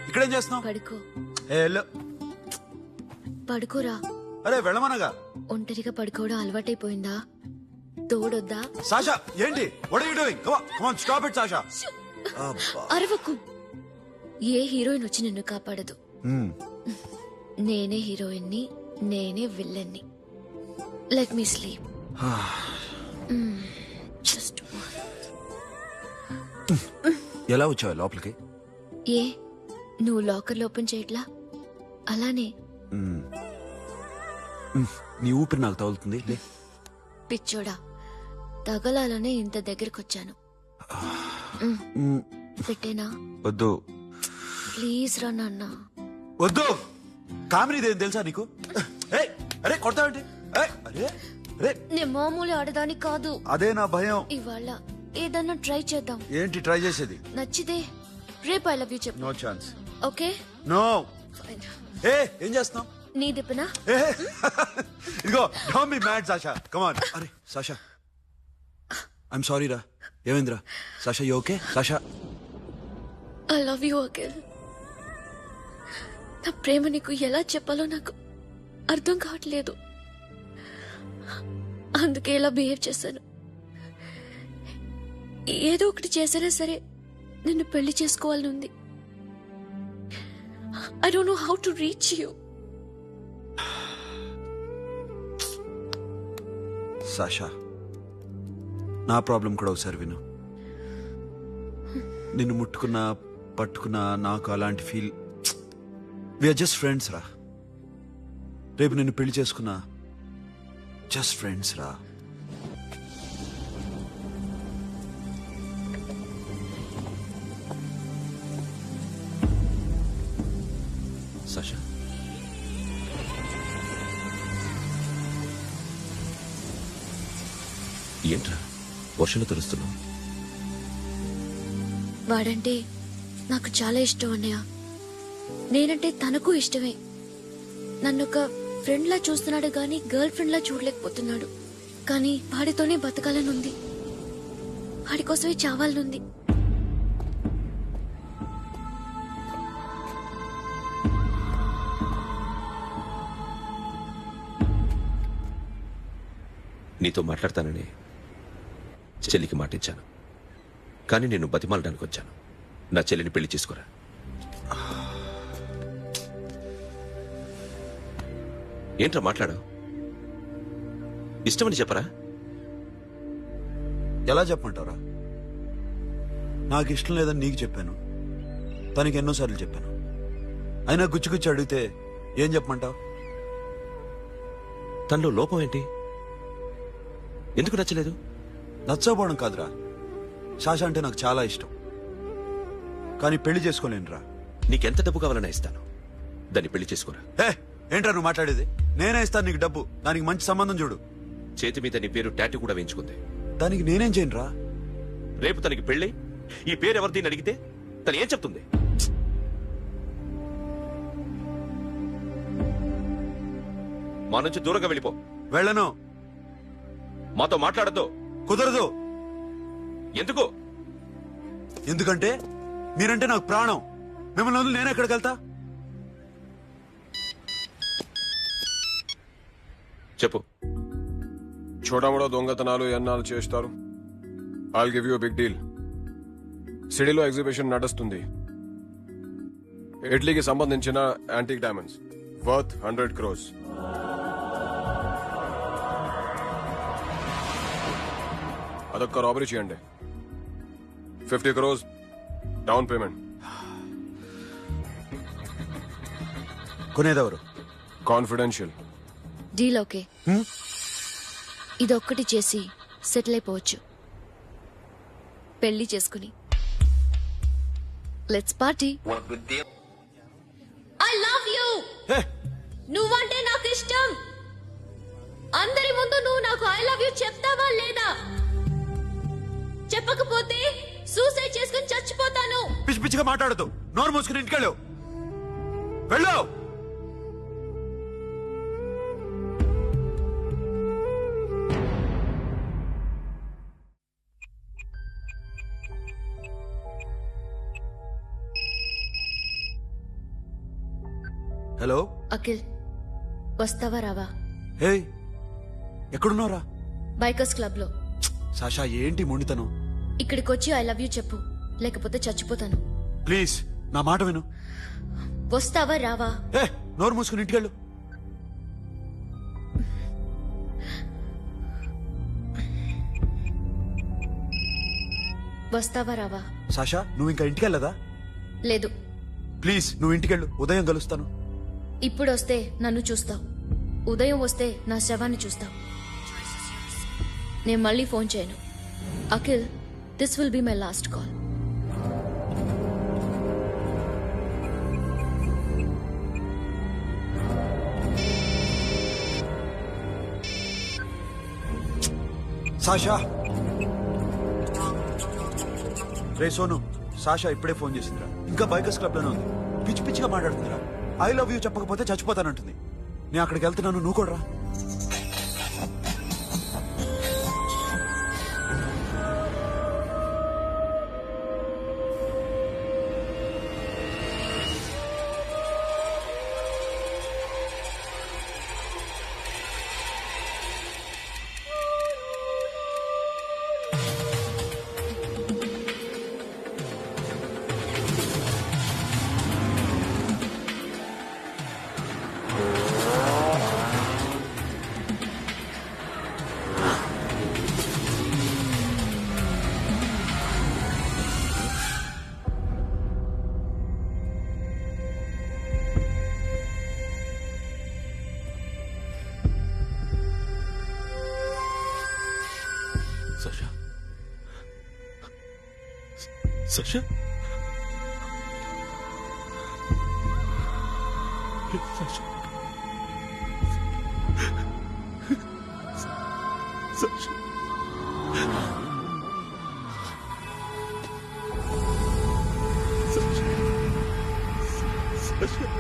ఇక్కడేం చేస్తున్నావు? పడుకో. పడుకోరా. అరే వెళ్ళమనగా. ఒంటరిగా పడుకోవడం అలవాటైపోయిందా? తోడొద్దా? సాషా ఏంటి? What are you doing? Come on stop it Sasha. అరవకు. ఏ హీరోయిన్ వచ్చి నిన్ను కాపాడదు. నేనే హీరోయిన్ని, నేనే విల్లన్ని. Let me sleep. జస్ట్ ఎలా వచ్చావు లోపలికి? ఏ నువ్వు లాకర్ ఓపెన్ చేయట్లా? అలానే. నీ ఊపిరి నాకు తగులుతుంది. లే పిచ్చోడా, తగలాలనే ఇంత దగ్గరకొచ్చాను. పెట్టేనా? వద్దు ప్లీజ్ రా నాన్న. వద్దు. కామినీదేం తెలుసా నీకు? అరే కొడతావేంటి? నేను మామూలు ఆడదాని కాదు. అదే నా భయం. ఇవాళ ఏదన్నా ట్రై చేద్దాం. ఏంటి ట్రై చేసేది? నచ్చితే రేపు ఐ లవ్ యూ చెప్పు. No chance. ఓకే? నో. ఏం చేస్తున్నావు? నీ దిప్పనా? ఇదిగో don't be mad Sasha. Come on. అరే సాషా ఐఎమ్ సారీ రా. ఏమైందిరా? Sasha you okay? Sasha I love you Akhil. నా ప్రేమ నీకు ఎలా చెప్పాలో నాకు అర్థం కావట్లేదు. అందుకే ఇలా బిహేవ్ చేశాను. ఏదో ఒకటి చేసినా సరే నిన్ను పెళ్లి చేసుకోవాలని ఉంది. I don't know how to reach you. Sasha నా ప్రాబ్లం కూడా ఒకసారి విను. నిన్ను ముట్టుకున్నా పట్టుకున్నా నాకు అలాంటి ఫీల్. వీఆర్ జస్ట్ ఫ్రెండ్స్ రా. రేపు నిన్ను పెళ్లి చేసుకున్నా జస్ట్ ఫ్రెండ్స్ రా. సాషా ఏంట్రా వర్షంలో తెలుస్తున్నావు? వాడంటే నాకు చాలా ఇష్టం అన్నయ్య. నేనంటే తనకు ఇష్టమే. నన్ను ఒక ఫ్రెండ్ లా చూస్తున్నాడు గాని గర్ల్ ఫ్రెండ్ లా చూడలేకపోతున్నాడు. కానీ వాడితోనే బతకాలనుంది. వాడి కోసమే చావాలనుంది. నీతో మాట్లాడతానని చెల్లికి మాటిచ్చాను. కానీ నేను బతిమాలడానికి వచ్చాను. నా చెల్లిని పెళ్లి చేసుకోరా. ఏంట్రా మాట్లాడావు? ఇష్టమని చెప్పరా? ఎలా చెప్పమంటారా? నాకు ఇష్టం లేదని నీకు చెప్పాను. తనకి ఎన్నోసార్లు చెప్పాను. అయినా గుచ్చి గుచ్చి అడిగితే ఏం చెప్పమంటావు? తనలో లోపం ఏంటి? ఎందుకు నచ్చలేదు? నచ్చకపోవడం కాదురా, శాష అంటే నాకు చాలా ఇష్టం, కానీ పెళ్లి చేసుకోలేనురా. నీకెంత డబ్బు కావాలన్నా ఇస్తాను, దాన్ని పెళ్లి చేసుకోరా. ఏంట్రా నువ్వు మాట్లాడేది? నేనే ఇస్తాను నీకు డబ్బు, దానికి మంచి సంబంధం చూడు. చేతి మీద నీ పేరు టాటూ కూడా వేయించుకుంది. దానికి నేనేం చేయనురా? రేపు తనకి పెళ్ళి ఈ పేరు ఎవరిది అని అడిగితే తను ఏం చెప్తుంది? మా నుంచి దూరంగా వెళ్ళిపో. వెళ్ళను. మాతో మాట్లాడద్దు. కుదరదు. ఎందుకు? ఎందుకంటే మీరంటే నాకు ప్రాణం. మిమ్మల్ని వదిలి నేను ఎక్కడికి వెళ్తా? చెప్పు. చోటమోటో దొంగతనాలు ఎన్నాళ్ళు చేస్తారు? I'll give you big deal. సిటీలో ఎగ్జిబిషన్ నడుస్తుంది. ఇటలీకి సంబంధించిన యాంటిక్ డైమండ్స్ వర్త్ 100 crores. అదొక్క రాబరీ చేయండి. 50 crores డౌన్ పేమెంట్. కొనేదెవరు? కాన్ఫిడెన్షియల్. Deal okay. ఇదొక్కటి చేసి సెటిల్ అయిపోవచ్చు. పెళ్లి చేసుకుని let's party. I love you. నువ్వంటే నాకు ఇష్టం. అందరి ముందు నువ్వు నాకు ఐ లవ్ యూ చెప్తావా లేదా? చెప్పకపోతే సూసైడ్ చేసుకుని చచ్చిపోతాను. పిచ్చి పిచ్చిగా మాట్లాడదు. నోరు మూసుకుని ఇంటికెళ్ళు. వెళ్ళు. హలో అఖిల్, వస్తావా రావా? హే, ఎక్కడున్నావురా? బైకర్స్ క్లబ్ లో. సాషా, ఏంటి మొండితనం? ఇక్కడికి వచ్చి ఐ లవ్ యూ చెప్పు, లేకపోతే చచ్చిపోతాను. ప్లీజ్ నా మాట విను. వస్తావా రావా? ఏ, నోరు మూసుకుని ఇంటికెళ్ళు. వస్తావా రావా? సాషా, నువ్వు ఇంకా ఇంటికెళ్ళదా? లేదు. ప్లీజ్ నువ్వు ఇంటికెళ్ళు. ఉదయం కలుస్తాను. ఇప్పుడు వస్తే నన్ను చూస్తావు, ఉదయం వస్తే నా శవాన్ని చూస్తావు. నేను మళ్ళీ ఫోన్ చేయను. Akhil, this will be my last call. Sasha. Ray Sonu, Sasha ఇప్పుడే ఫోన్ చేసిందిరా. ఇంకా బైకర్స్ క్లబ్ లోనే ఉంది. పిచ్చి పిచ్చిగా మాట్లాడుతుందిరా. ఐ లవ్ యూ చెప్పకపోతే చచ్చిపోతానంటుంది. నేను అక్కడికి వెళ్తున్నాను, నువ్వు కూడా రా. Sasha? Sasha? Sasha? Sasha? Sasha?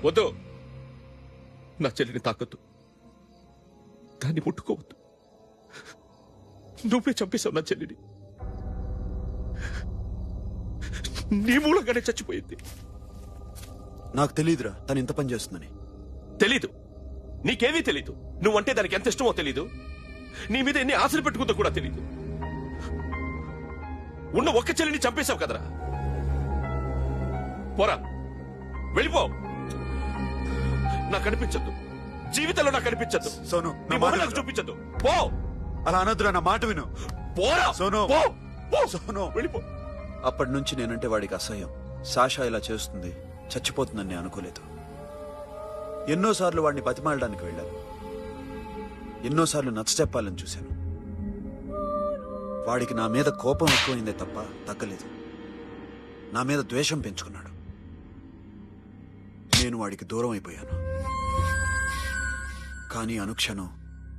వద్దు, నా చెల్లిని తాకద్దు, దాన్ని ముట్టుకోవద్దు. నువ్వే చంపేశావు నా చెల్లిని. నీ మూలంగానే చచ్చిపోయింది. నాకు తెలియదురా తను ఇంత పని చేస్తుందని. తెలీదు, నీకేమీ తెలీదు. నువ్వంటే దానికి ఎంత ఇష్టమో తెలీదు, నీ మీద ఎన్ని ఆశలు పెట్టుకుందో కూడా తెలీదు. ఉన్న ఒక్క చెల్లిని చంపేశావు కదరా. పోరా, వెళ్ళిపో. నాకు కనిపించద్దు, జీవితంలో నాకు కనిపించద్దు. సోను, నీ మొహం నాకు చూపించద్దు. పో. అలా అనొద్దురా, నా మాట విను. పోరా సోను, పో. సోను, వెళ్ళిపో. అప్పటి నుంచి నేనంటే వాడికి అసహ్యం. సాషా ఇలా చేస్తుంది, చచ్చిపోతుందని నేను అనుకోలేదు. ఎన్నోసార్లు వాడిని బతిమాలడానికి వెళ్ళాను, ఎన్నోసార్లు నచ్చచెప్పాలని చూశాను. వాడికి నా మీద కోపం ఎక్కువైందే తప్ప తగ్గలేదు. నా మీద ద్వేషం పెంచుకున్నాడు. నేను వాడికి దూరం అయిపోయాను. కానీ అనుక్షణం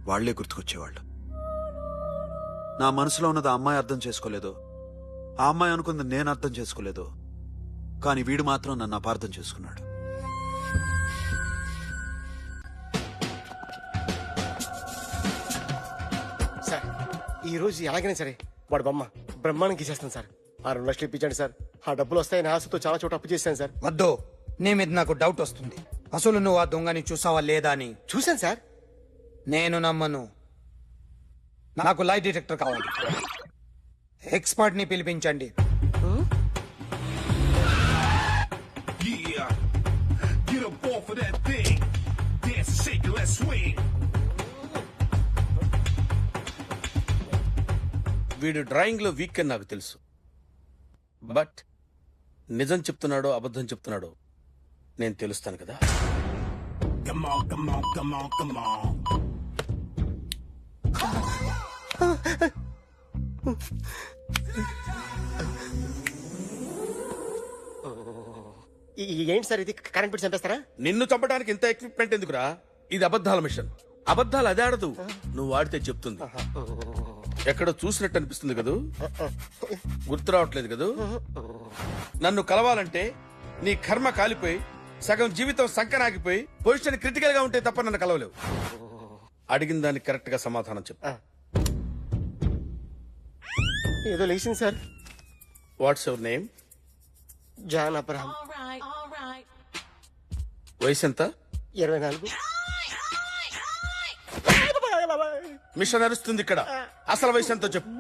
వాళ్లే గుర్తుకొచ్చేవాళ్ళు. నా మనసులో ఉన్నది ఆ అమ్మాయి అర్థం చేసుకోలేదో, ఆ అమ్మాయి అనుకుంది నేను అర్థం చేసుకోలేదో, కానీ వీడు మాత్రం నన్ను అపార్థం చేసుకున్నాడు. సార్ ఈ రోజు ఎలాగైనా సరే వాడు బొమ్మ బ్రహ్మాండం గీసేస్తాను సార్. ఆ 2 లక్షలు ఇప్పించండి సార్. ఆ డబ్బులు వస్తాయని ఆశతో చాలా చోట అప్పు చేశాను సార్. వద్దు, నీ మీద నాకు డౌట్ వస్తుంది. అసలు నువ్వు ఆ దొంగని చూసావా లేదా అని. చూశాను సార్. నేను నమ్మను. నాకు లై డిటెక్టర్ కావాలి. ఎక్స్పర్ట్ ని పిలిపించండి. వీడు డ్రాయింగ్ లో వీక్ అని నాకు తెలుసు, బట్ నిజం చెప్తున్నాడో అబద్ధం చెప్తున్నాడో నేను తెలుస్తాను కదా. ఏంటి సార్ ఇది, కరెంట్ బిల్ చంపేస్తారా? నిన్ను చంపడానికి ఇంత ఎక్విప్మెంట్ ఎందుకురా? ఇది అబద్ధాల మిషన్. అబద్ధాలు అదే ఆడదు, నువ్వు ఆడితే చెప్తుంది. ఎక్కడో చూసినట్టు అనిపిస్తుంది కదూ, గుర్తు రావట్లేదు కదూ. నన్ను కలవాలంటే నీ కర్మ కాలిపోయి సగం జీవితం సంకనాగిపోయి పొజిషన్ క్రిటికల్ గా ఉంటే తప్ప నన్ను కలవలేవు. అడిగిన దానికి కరెక్ట్ గా సమాధానం చెప్పు. ఏదో లేచింది sir. What's your name? John Abraham. వయసు ఎంత? 24. మిషన్ నడుస్తుంది ఇక్కడ. అసలు వయసు ఎంతో చెప్పు.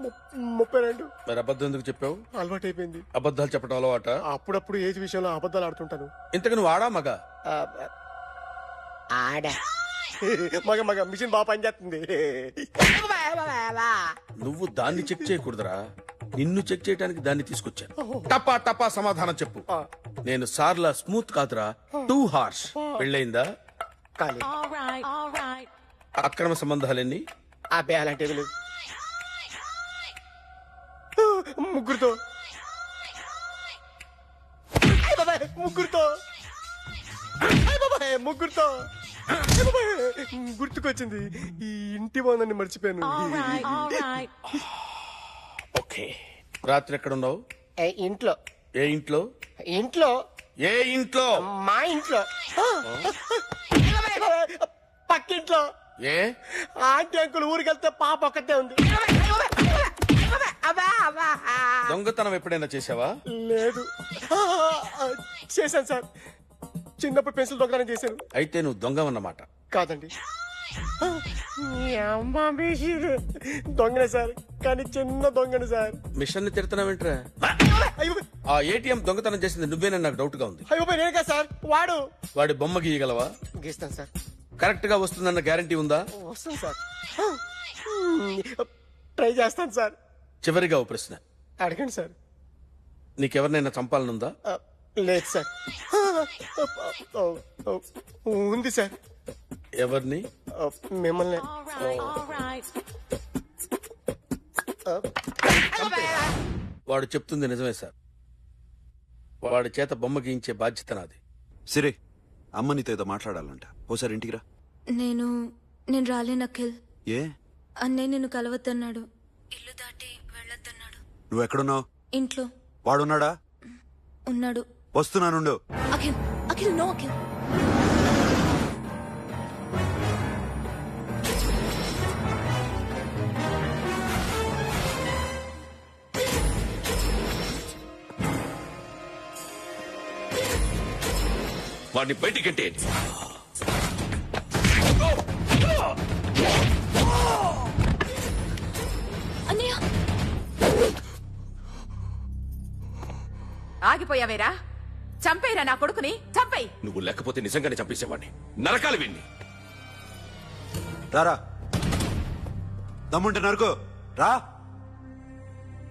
32. మరి అబద్ధం ఎందుకు చెప్పావు? అలవాటు అయిపోయింది. అబద్ధాలు చెప్పడం అలవాట? అప్పుడప్పుడు ఏజ్ విషయంలో అబద్ధాలు ఆడుతుంటాను. ఇంతకు నువ్వు ఆడా మగా? ఆడా. మగ మిషన్ బాగా పనిచేస్తుంది. నువ్వు దాన్ని చెక్ చేయకూడదురా, నిన్ను చెక్ చేయడానికి దాన్ని తీసుకొచ్చాను. టపా టపా సమాధానం చెప్పు. నేను సార్లా స్మూత్ కాదురా, టూ హార్ష్. పెళ్ళయిందా? అక్రమ సంబంధాలెన్ని? అబ్బే అలాంటివి లేవు. ముగ్గురుతో ముగ్గురుతో గుర్తుకొచ్చింది. ఈ ఇంటి బాగుందని మర్చిపోయాను. ఓకే, రాత్రి ఎక్కడ ఉన్నావు? ఇంట్లో. ఏ ఇంట్లో? ఇంట్లో. ఏ ఇంట్లో? మా ఇంట్లో. పక్కింట్లో. ఏ ఆంటీ అంకుల్ ఊరికి వెళ్తే పాప ఒక్కతే ఉంది. దొంగతనం ఎప్పుడైనా చేసావా? లేదు. చేశాను సార్, చిన్నప్పుడు పెన్సిల్ దొంగతనం చేశాను. అయితే నువ్వు దొంగవన్నమాట. కాదండి, దొంగనే సార్, కానీ చిన్న దొంగని సార్. మిషన్ ని తిడుతున్నావేంట్రా? ఆ ఏటీఎం దొంగతనం చేసింది నువ్వేనని నాకు డౌట్ గా ఉంది. అయ్యో నేనే కదా సార్. వాడి బొమ్మ గీయగలవా? గీస్తాను సార్. కరెక్ట్ గా వస్తుందన్న గ్యారంటీ ఉందా? వస్తుంది సార్, ట్రై చేస్తాను సార్. చివరిగా ఓ ప్రశ్న అడగండి సార్. నీకెవరినైనా చంపాలనుందా? లేదు సార్. ఉంది సార్. ఎవరిని? మిమ్మల్ని. వాడు చెప్తుంది నిజమే సార్. వాడి చేత బొమ్మ గీయించే బాధ్యత నాది. సిరే, అమ్మ నీతో ఏదో మాట్లాడాలంట. ఓసారి ఇంటికి రా. నేను రాలేను అఖిల్. ఏ? అన్నయ్య నిన్ను కలవద్దన్నాడు. ఇల్లు దాటి వెళ్ళొద్దన్నాడు. నువ్వు ఎక్కడున్నావు? ఇంట్లో. వాడున్నాడా? ఉన్నాడు. వస్తున్నానుండు. అఖిల్, అఖిల్, నో అఖిల్. వాడిని బయటికంటే అన్నయ్య. ఆగిపోయావేరా? చంపేరా నా కొడుకుని, చంపేయ్. నువ్వు లేకపోతే నిజంగానే చంపేసేవాడిని. నరకాలి విన్ని. రారా, దమ్ముంటే నరుకు రా.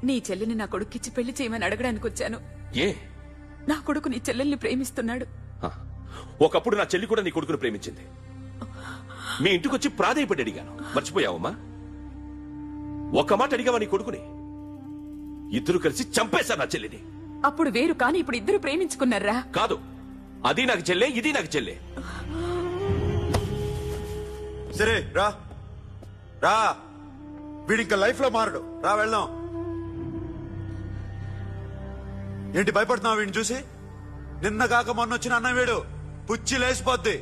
నీ చెల్లిని నా కొడుక్కిచ్చి పెళ్లి చేయమని అడగడానికి వచ్చాను. ఏ? నా కొడుకు నీ చెల్లెల్ని ప్రేమిస్తున్నాడు. ఒకప్పుడు నా చెల్లి కూడా నీ కొడుకును ప్రేమించింది. మీ ఇంటికొచ్చి ప్రాధేయపడి అడిగాను. మర్చిపోయావమ్మా? ఒక మాట అడిగావా నీ కొడుకుని? ఇద్దరు కలిసి చంపేశారు నా చెల్లిని. అప్పుడు వేరు, కానీ ఇప్పుడు ఇద్దరు ప్రేమించుకున్నారా? కాదు, అది నాకు చెల్లె, ఇది నాకు చెల్లె. సరే రా రా, వీడి ఇంకా లైఫ్ లో మారడు. రా వెళ్దాం. ఏంటి భయపడుతున్నావు వీడిని చూసి? నిన్న కాక మొన్న వచ్చిన అన్న వీడు పుచ్చి లేసిపోద్ది.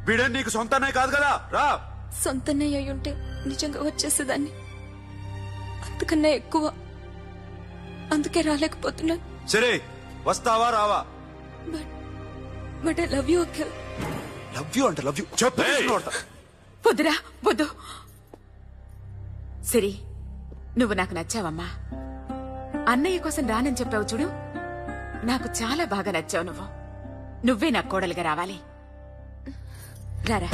వీడే నీకు సొంతనే కాదు కదా. రా. సొంతన్నయ్య అయ్యుంటే నిజంగా వచ్చేసేదాన్ని, అంతకన్నా ఎక్కువ. అందుకే రాలేకపోతున్నాను. సరే, వస్తావా రావా? But I love you uncle. Love you అంటే లవ్ యూ చెప్పు. వద్దురా, వద్దు. సరే, నువ్వు నాకు నచ్చావమ్మా. అన్నయ్య కోసం రానని చెప్పావు చూడు, నాకు చాలా బాగా నచ్చావు నువ్వు. నువ్వే నా కోడలుగా రావాలి. రారా.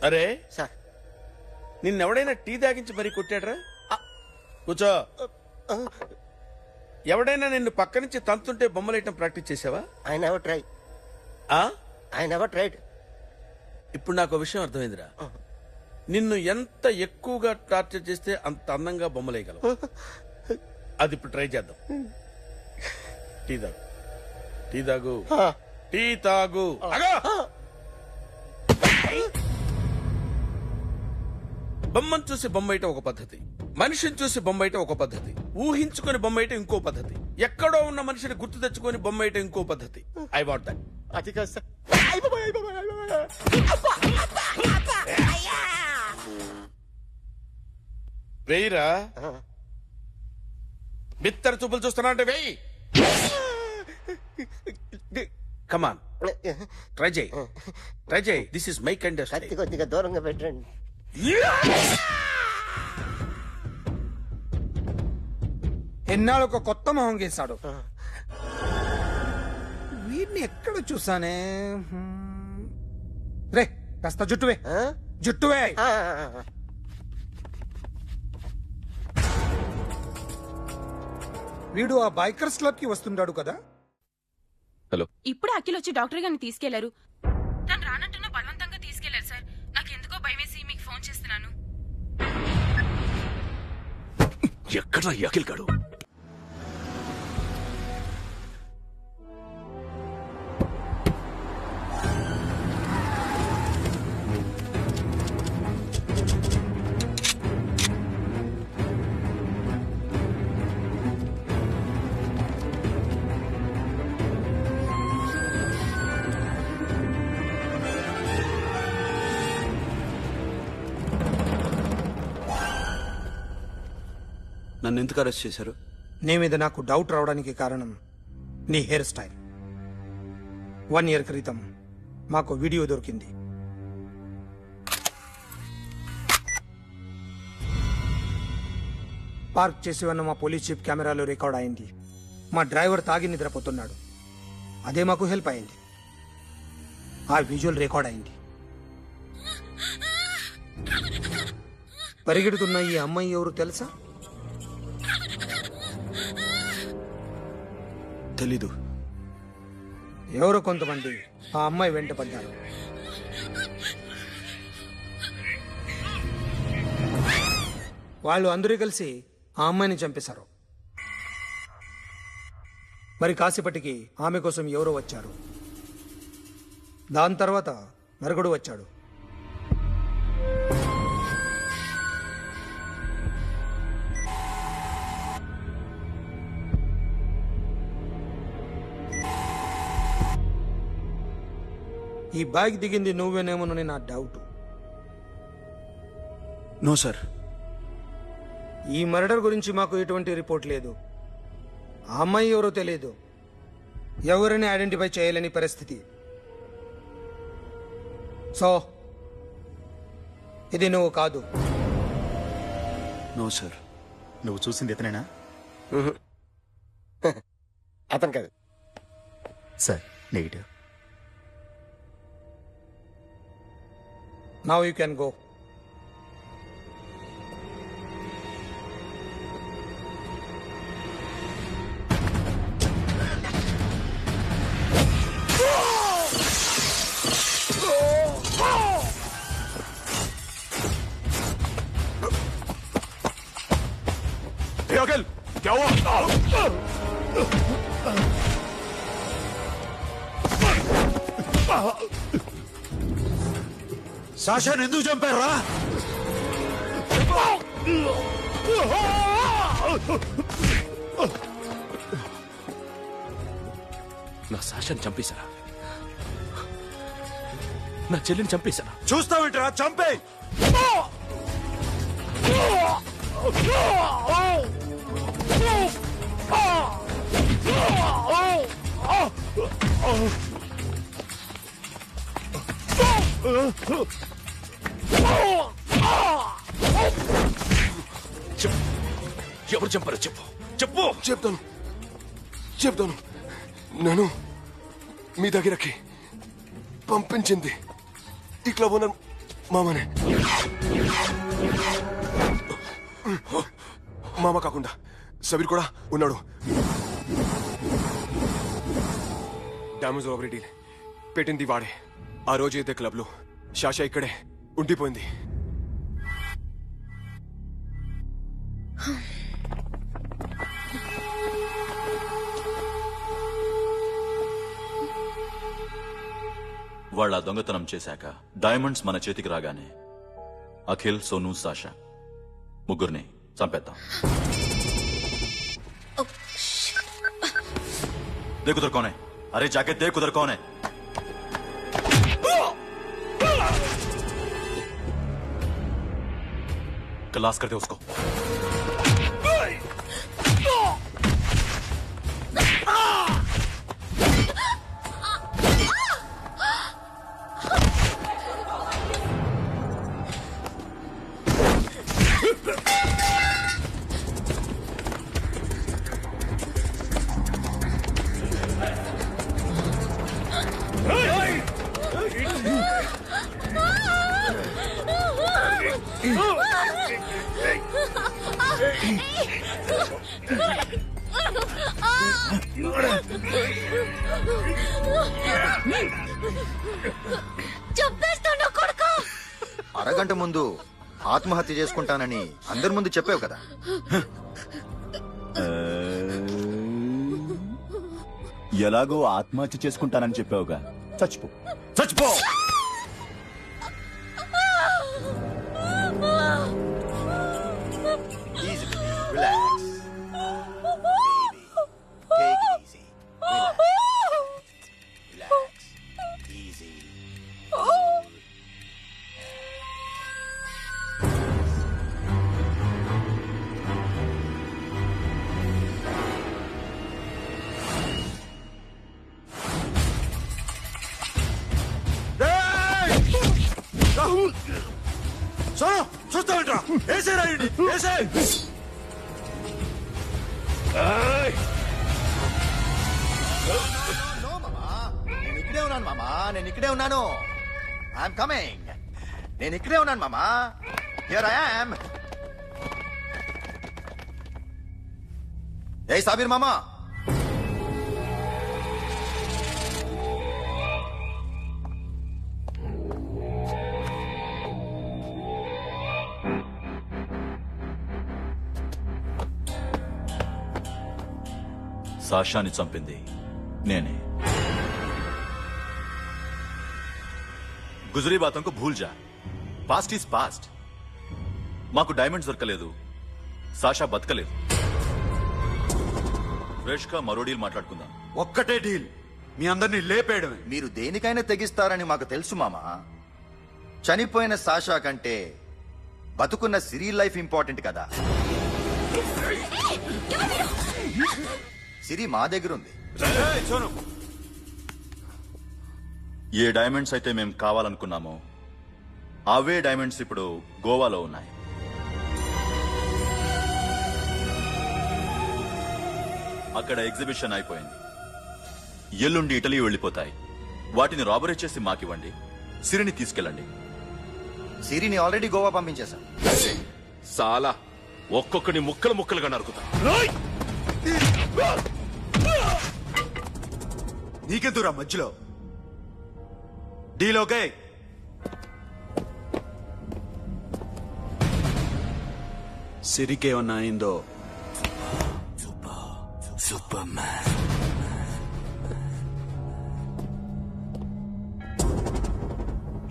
అరే సార్, నిన్నెవడైనా టీ తాగించి మరీ కొట్టాడ్రా? కూర్చో. ఎవడైనా నిన్ను పక్క నుంచి తంతుంటే బొమ్మలేయటం ప్రాక్టీస్ చేసావా? I never try. I never tried. ఇప్పుడు నాకు విషయం అర్థమైందిరా. నిన్ను ఎంత ఎక్కువగా టార్చర్ చేస్తే అంత అందంగా బొమ్మలేయగలవు. అది ఇప్పుడు ట్రై చేద్దాం. టీ తాగు, టీ తాగు, టీ తాగు. బొమ్మను చూసి బొమ్మయటం ఒక పద్ధతి, మనిషిని చూసి బొమ్మయటం ఒక పద్ధతి, ఊహించుకొని బొమ్మయటం ఇంకో పద్ధతి, ఎక్కడో ఉన్న మనిషిని గుర్తు తెచ్చుకొని బొమ్మయటం ఇంకో పద్ధతి. I want that. అది కాదు సార్. వెయ్యిరా. బిత్తర చూపులు చూస్తున్నా అంటే వెయ్యి. కమాన్, ట్రై చేయి, ట్రై చేయి. This is my kind of style. కొద్దిగా దూరంగా పెట్టండి. ఎన్నాళ్ళు ఒక కొత్త మొహం గీశాడు. వీడిని ఎక్కడ చూసానే? రే, కాస్త జుట్టువే, జుట్టువే. వీడు ఆ బైకర్స్ క్లబ్ కి వస్తుంటాడు కదా. హలో, ఇప్పుడు అఖిల్ వచ్చి డాక్టర్ గారిని తీసుకెళ్లారు. తను రానంటున్నా బలవంతంగా తీసుకెళ్లారు సార్. నాకు ఎందుకో భయమేసి మీకు ఫోన్ చేస్తున్నాను. ఎక్కడా అఖిల్ గాడు? నన్ను ఎందుకు అరెస్ట్ చేశారు? నీ మీద నాకు డౌట్ రావడానికి కారణం నీ హెయిర్ స్టైల్. 1 year క్రితం మాకు వీడియో దొరికింది. పార్క్ చేసి ఉన్న మా పోలీస్ జీప్ కెమెరాలో రికార్డ్ అయింది. మా డ్రైవర్ తాగి నిద్రపోతున్నాడు. అదే మాకు హెల్ప్ అయింది. ఆ విజువల్ రికార్డ్ అయింది. పరిగెడుతున్న ఈ అమ్మాయి ఎవరు తెలుసా? తెలీదు. ఎవరో కొంతమంది ఆ అమ్మాయి వెంట పడ్డారు. వాళ్ళు అందరూ కలిసి ఆ అమ్మాయిని చంపేశారు. మరి కాసేపటికి ఆమె కోసం ఎవరో వచ్చారు. దాని తర్వాత నరకుడు వచ్చాడు. ఈ బైక్ దిగింది నువ్వేనేమోనని నా డౌట్. No sir. ఈ మర్డర్ గురించి మాకు ఎటువంటి రిపోర్ట్ లేదు. ఆ అమ్మాయి ఎవరో తెలియదు. ఎవరిని ఐడెంటిఫై చేయలేని పరిస్థితి. సో ఇది నువ్వు కాదు. No sir. నువ్వు చూసింది ఇతనేనా? అతను కాదు sir. Negative. Now you can go. Akhil क्या हुआ? సాషాని ఎందుకు చంపారా? నా సాషాన్ని చంపేశారా? నా చెల్లిని చంపేశారా? చూస్తావేంట్రా? చంపే. ఎవరు చంపారో చెప్పు. చెప్పు. చెప్తాను. నేను మీ దగ్గరకి పంపించింది ఇట్లా ఉన్న మామనే. మామ కాకుండా సబీర్ కూడా ఉన్నాడు. డామేజ్ ఓవర్ డీల్ పెట్టింది వాడే. ఆ రోజు అయితే క్లబ్ లో శాషా ఇక్కడే ఉండిపోయింది. వాళ్ళ దొంగతనం చేశాక డైమండ్స్ మన చేతికి రాగానే అఖిల్, సోను, సాషా ముగ్గురిని చంపేద్దాం. देख उधर कौन है? अरे जाके देख उधर कौन है? क्लास कर दे उसको. అరగంట ముందు ఆత్మహత్య చేసుకుంటానని అందరి ముందు చెప్పావు కదా. ఎలాగో ఆత్మహత్య చేసుకుంటానని చెప్పావుగా, చచ్చిపో. చచ్చిపో. సోను చూస్తావేంట్రా? ఏసేరా ఈడ్ని, ఏసే. నేను ఇక్కడే ఉన్నాను మామా. నేను ఇక్కడే ఉన్నాను. I'm coming. నేను ఇక్కడే ఉన్నాను మామా. Here I am. ఏ సాబీర్ మామా, సాషాని చంపింది నేనే. గుజరీ బాతం కు భూల్ జా. Past is past. మాకు డైమండ్స్ దొరకలేదు, సాషా బతకలేదు. ఫ్రెష్ గా మరో డీల్ మాట్లాడుకుందాం. ఒక్కటే డీల్, మీ అందరినీ లేపేయడమే. మీరు దేనికైనా తెగిస్తారని మాకు తెలుసు మామా. చనిపోయిన సాషా కంటే బతుకున్న సిరి లైఫ్ ఇంపార్టెంట్ కదా. సిరి మా దగ్గర ఉంది. ఏ డైమండ్స్ అయితే మేము కావాలనుకున్నామో అవే డైమండ్స్ ఇప్పుడు గోవాలో ఉన్నాయి. అక్కడ ఎగ్జిబిషన్ అయిపోయింది. ఎల్లుండి ఇటలీ వెళ్ళిపోతాయి. వాటిని రాబరీ చేసి మాకివ్వండి. సిరిని తీసుకెళ్ళండి. సిరిని ఆల్రెడీ గోవా పంపించేశాం. సాలా ఒక్కొక్కని ముక్కలు ముక్కలుగా నరుకుతా. నీకెందురా మధ్యలో డీల్ ఓకే? సిరికేమన్నా అయిందో సూపర్ మ్యాన్.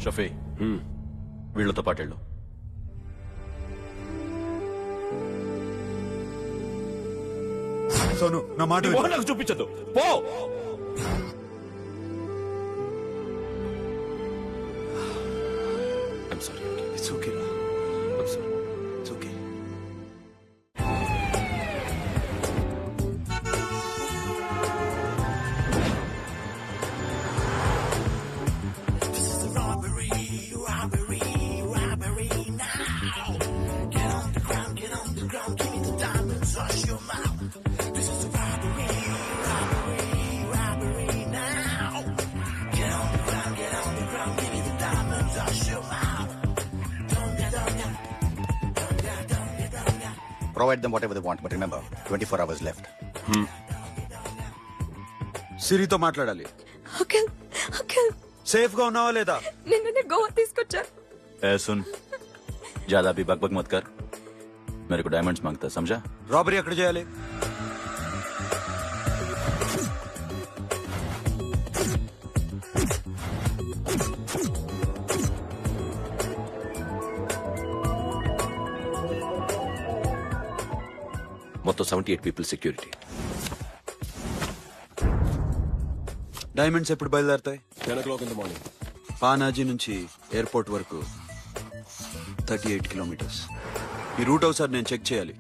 షఫీ, వీళ్లతో పాటెళ్ళు. సోను నా మాట విను. నాకు చూపించదు. పో. I'm sorry. It's okay, Ra. I'm sorry. It's okay. Provide them whatever they want, but remember, 24 hours left. సిరితో మాట్లాడాలి. అంకుల్ అంకుల్ సేఫ్ గా ఉన్నావా లేదా? నిన్న గోవా తీసుకొచ్చారు. ए सुन, ज्यादा भी बकबक मत कर. मेरे को डायमंड्स मांगता, समझा? రాబరీ ఎక్కడ చేయాలి? మొత్తం 78 పీపుల్ సెక్యూరిటీ. డైమండ్స్ ఎప్పుడు బయలుదేరుతాయి? 10 o'clock in the morning. Panaji నుంచి ఎయిర్పోర్ట్ వరకు 38 కిలోమీటర్స్. ఈ రూట్ ఒకసారి నేను చెక్ చేయాలి.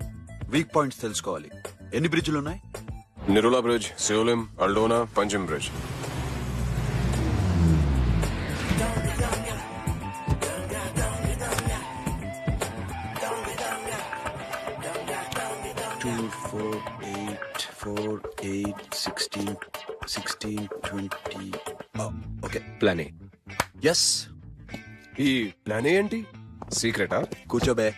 వీక్ పాయింట్స్ తెలుసుకోవాలి. ఎన్ని బ్రిడ్జ్లు ఉన్నాయి? Nirula Bridge, Seolim, Aldona, Panjim Bridge. Okay, plan A. Yes. ఈ ప్లాన్ ఏంటి? సీక్రెటా? కూర్చోబే.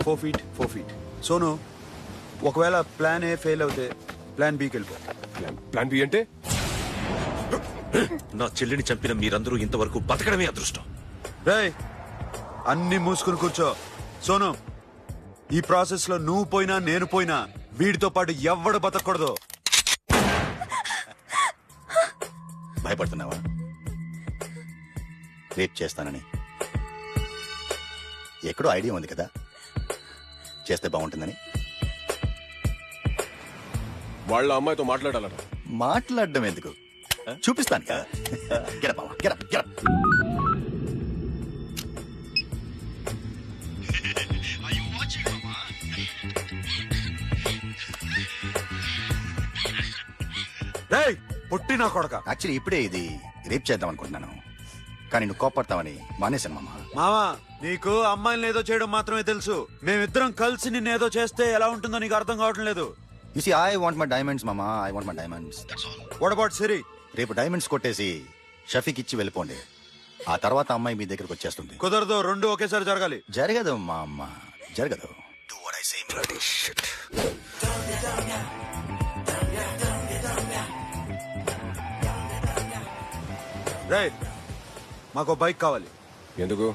Four feet. సోను, ఒకవేళ ప్లాన్ ఏ ఫెయిల్ అవుతే ప్లాన్ బికి వెళ్ళిపో. ప్లాన్ బి అంటే? నా చెల్లిని చంపిన మీరందరూ ఇంతవరకు బతకడమే అదృష్టం. రేయ్, అన్ని మూసుకుని కూర్చో. సోను, ఈ ప్రాసెస్ లో నువ్వు పోయినా నేను పోయినా వీడితో పాటు ఎవ్వడు బతకూడదు. భయపడుతున్నావా? రేప్ చేస్తానని ఎక్కడో ఐడియా ఉంది కదా, చేస్తే బాగుంటుందని. వాళ్ళ అమ్మాయితో మాట్లాడాలట. మాట్లాడడం ఎందుకు, చూపిస్తాను కదా. గెరప్ మావా, గెరప్ గెరప్. రేయ్, పుట్టి నా కొడక. యాక్చువల్లీ ఇప్పుడే ఇది రేప్ చేద్దాం అనుకుంటున్నాను, కానీ నువ్వు కోపడతావని మానేశాను మామ. మావా, నీకు అమ్మాయిని ఏదో చేయడం మాత్రమే తెలుసు. మేమిద్దరం కలిసి నిన్నేదో చేస్తే ఎలా ఉంటుందో నీకు అర్థం కావటం లేదు. You see, I want my diamonds, mama. I want my diamonds. That's all. What about Siri? రేపు డైమండ్స్ కొట్టేసి షఫీక్ ఇచ్చి వెళ్ళిపోండి. ఆ తర్వాత అమ్మాయి మీ దగ్గరకు వచ్చేస్తుంది. కుదరదు, రెండు ఒకేసారి జరగాలి. జరగదు మా అమ్మ, జరగదు. Do what I say, bloody shit. Right, మాకు బైక్ కావాలి. ఎందుకు?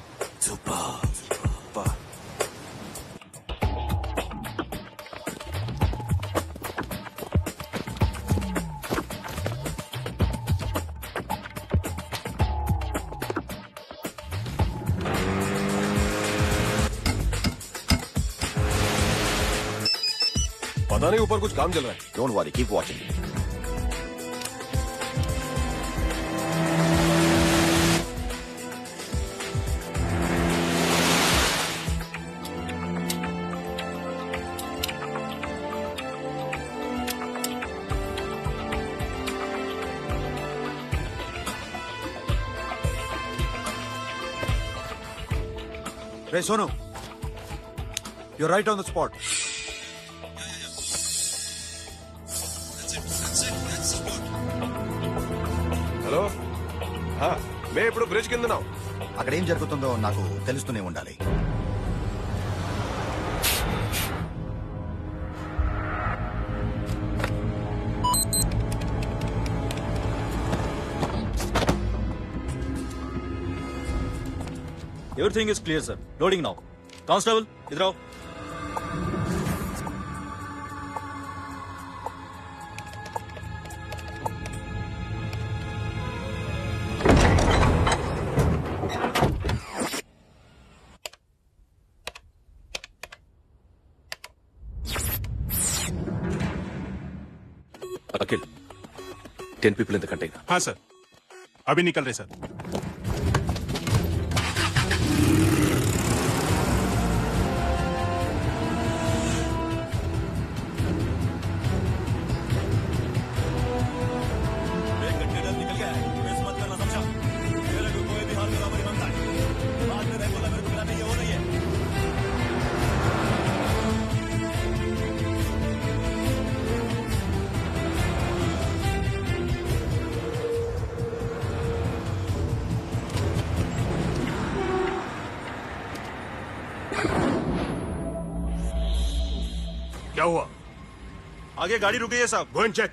पता नहीं ऊपर कुछ काम चल रहा है. Don't worry, keep watching. రే Sonu, you're right on the spot. Hello మే ఇప్పుడు బ్రిడ్జ్ కింద ఉన్నాం. అక్కడ ఏం జరుగుతుందో నాకు తెలుస్తూనే ఉండాలి. Everything is clear, sir. Loading now. Constable, idhar aao. Akhil, 10 people in the container. हाँ सर, अभी निकल रहे सर. क्या हुआ? आगे गाड़ी रुक गई है साहब. Go and check.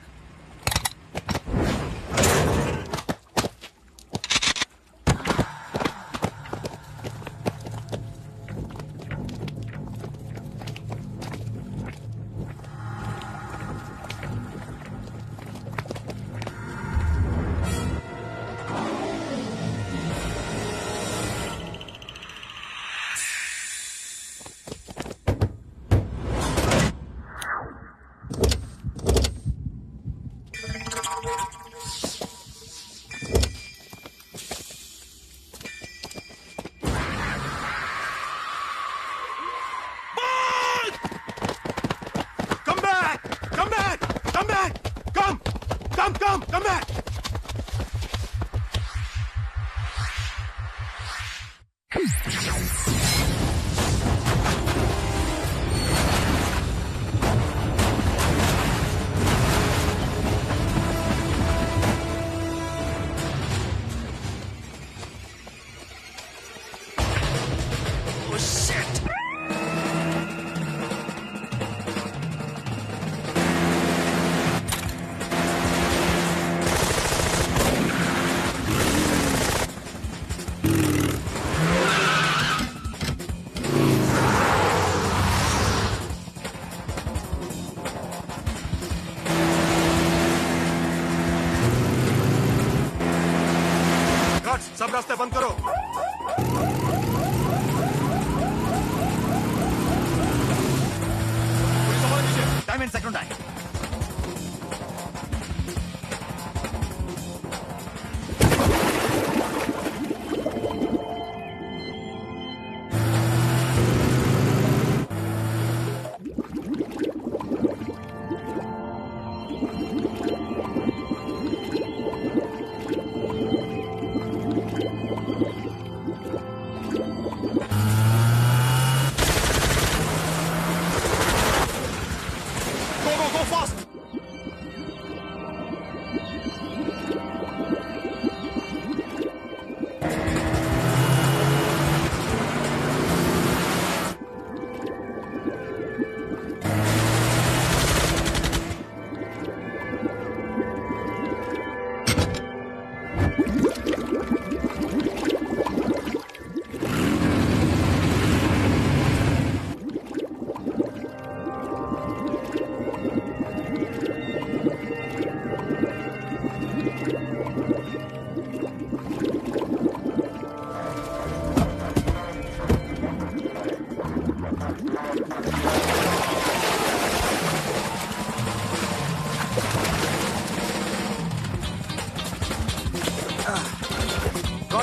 Come back! Oh shit! सब रास्ते बंद करो. Diamond second time. Go, go, go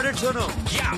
Got it, Sonu. Yeah.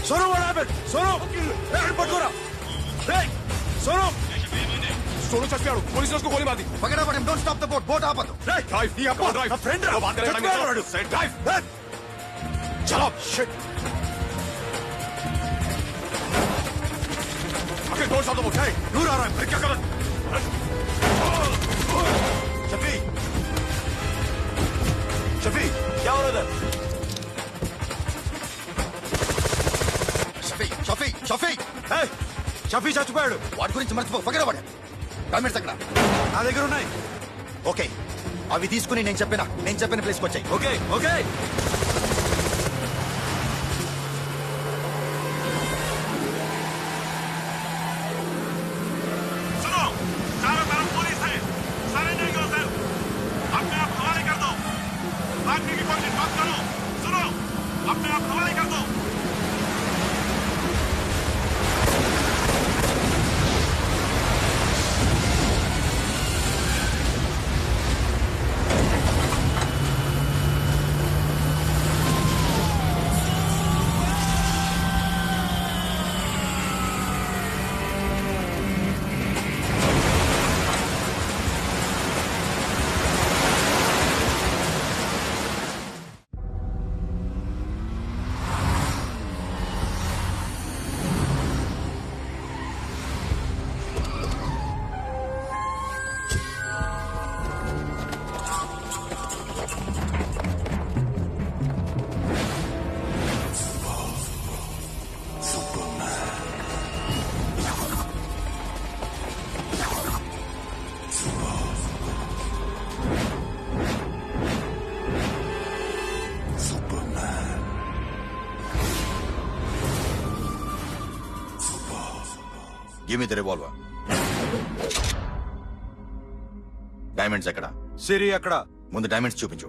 Sonu, what happened? Sonu! Hey, పట్టుకోరా! Hey! Sonu! సోను చచ్చిపోయాడు పోలీసులు వచ్చి గోలీ మాది Forget about him. Don't stop the boat. Boat ఆపదు. డ్రైవ్ నీ అబ్బా డ్రైవ్ నా friend రా. वो बात करेगा చచ్చిపోయాడు. साइड ड्राइव चलो शिट ओके डोर साफ द बोट दूर आ रहा है. फिर क्या कर शफी! शफी! क्या हो रहा है? షఫీ Hey! షఫీ చచ్చిపోయాడు. వాడి గురించి మర్చిపో. Forget about him. డాక్యుమెంట్స్ ఎక్కడ? నా దగ్గర ఉన్నాయి. ఓకే, అవి తీసుకుని నేను చెప్పిన ప్లేస్కి వచ్చాయి. ఓకే ఓకే सुनो, चारों तरफ पुलिस है। Surrender yourself. अपने आप हवाले कर दो। भागने की कोशिश मत करो। सुनो, अपने आप हवाले कर दो। Give me the revolver. Diamonds ఎక్కడ? సిరి అక్కడ. ముందు డైమండ్స్ చూపించు.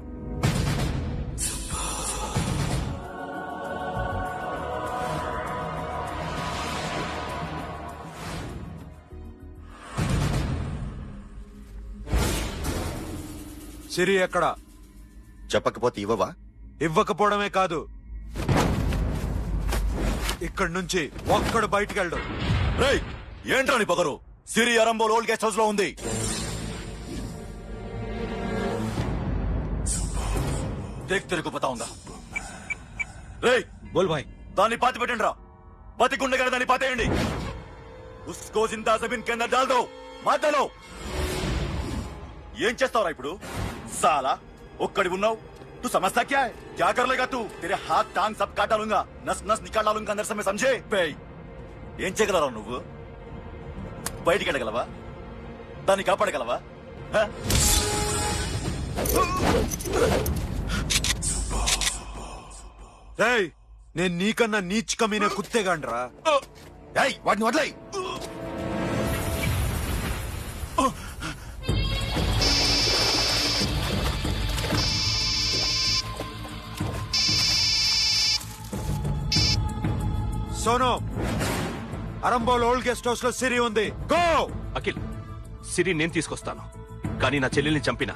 సిరి ఎక్కడ? చెప్పకపోతే ఇవ్వవా? ఇవ్వకపోవడమే కాదు, ఇక్కడి నుంచి ఒక్కడు బయటికి వెళ్ళడు. రేయ్, ఏంట్రా నీ పొగరు? సిరి అరంబోల్ ఓల్డ్ గెస్ట్ హౌస్ లో ఉంది. దేక్ తెరకు పతా ఉందా? రేయ్ बोल भाई। దాన్ని పాతి పెట్టండి రా. బతికుండగానే దాన్ని పాతేయండి. ఉస్కో జిందా జమీన్ కే అందర్ డాల్ దో. మాటలో ఏం చేస్తావురా ఇప్పుడు? సాలా ఒక్కడి ఉన్నావు. तू समझता क्या है? क्या कर लेगा तू? तेरे हाथ टांग सब काट डालूंगा, नस नस निकाल डालूंगा अंदर से, मैं समझे? ఏం చేయగలరా నువ్వు? బయటికి వెళ్ళగలవా? దాన్ని కాపాడగలవా? నేను నీకన్నా నీచ్ కమీనే కుత్తేగాండ్రా. వాడిని వదిలేయ్. Sonu Arambol old guest house లో సిరి ఉంది. గో. అఖిల్, సిరి నేను తీసుకొస్తాను, కానీ నా చెల్లెల్ని చంపిన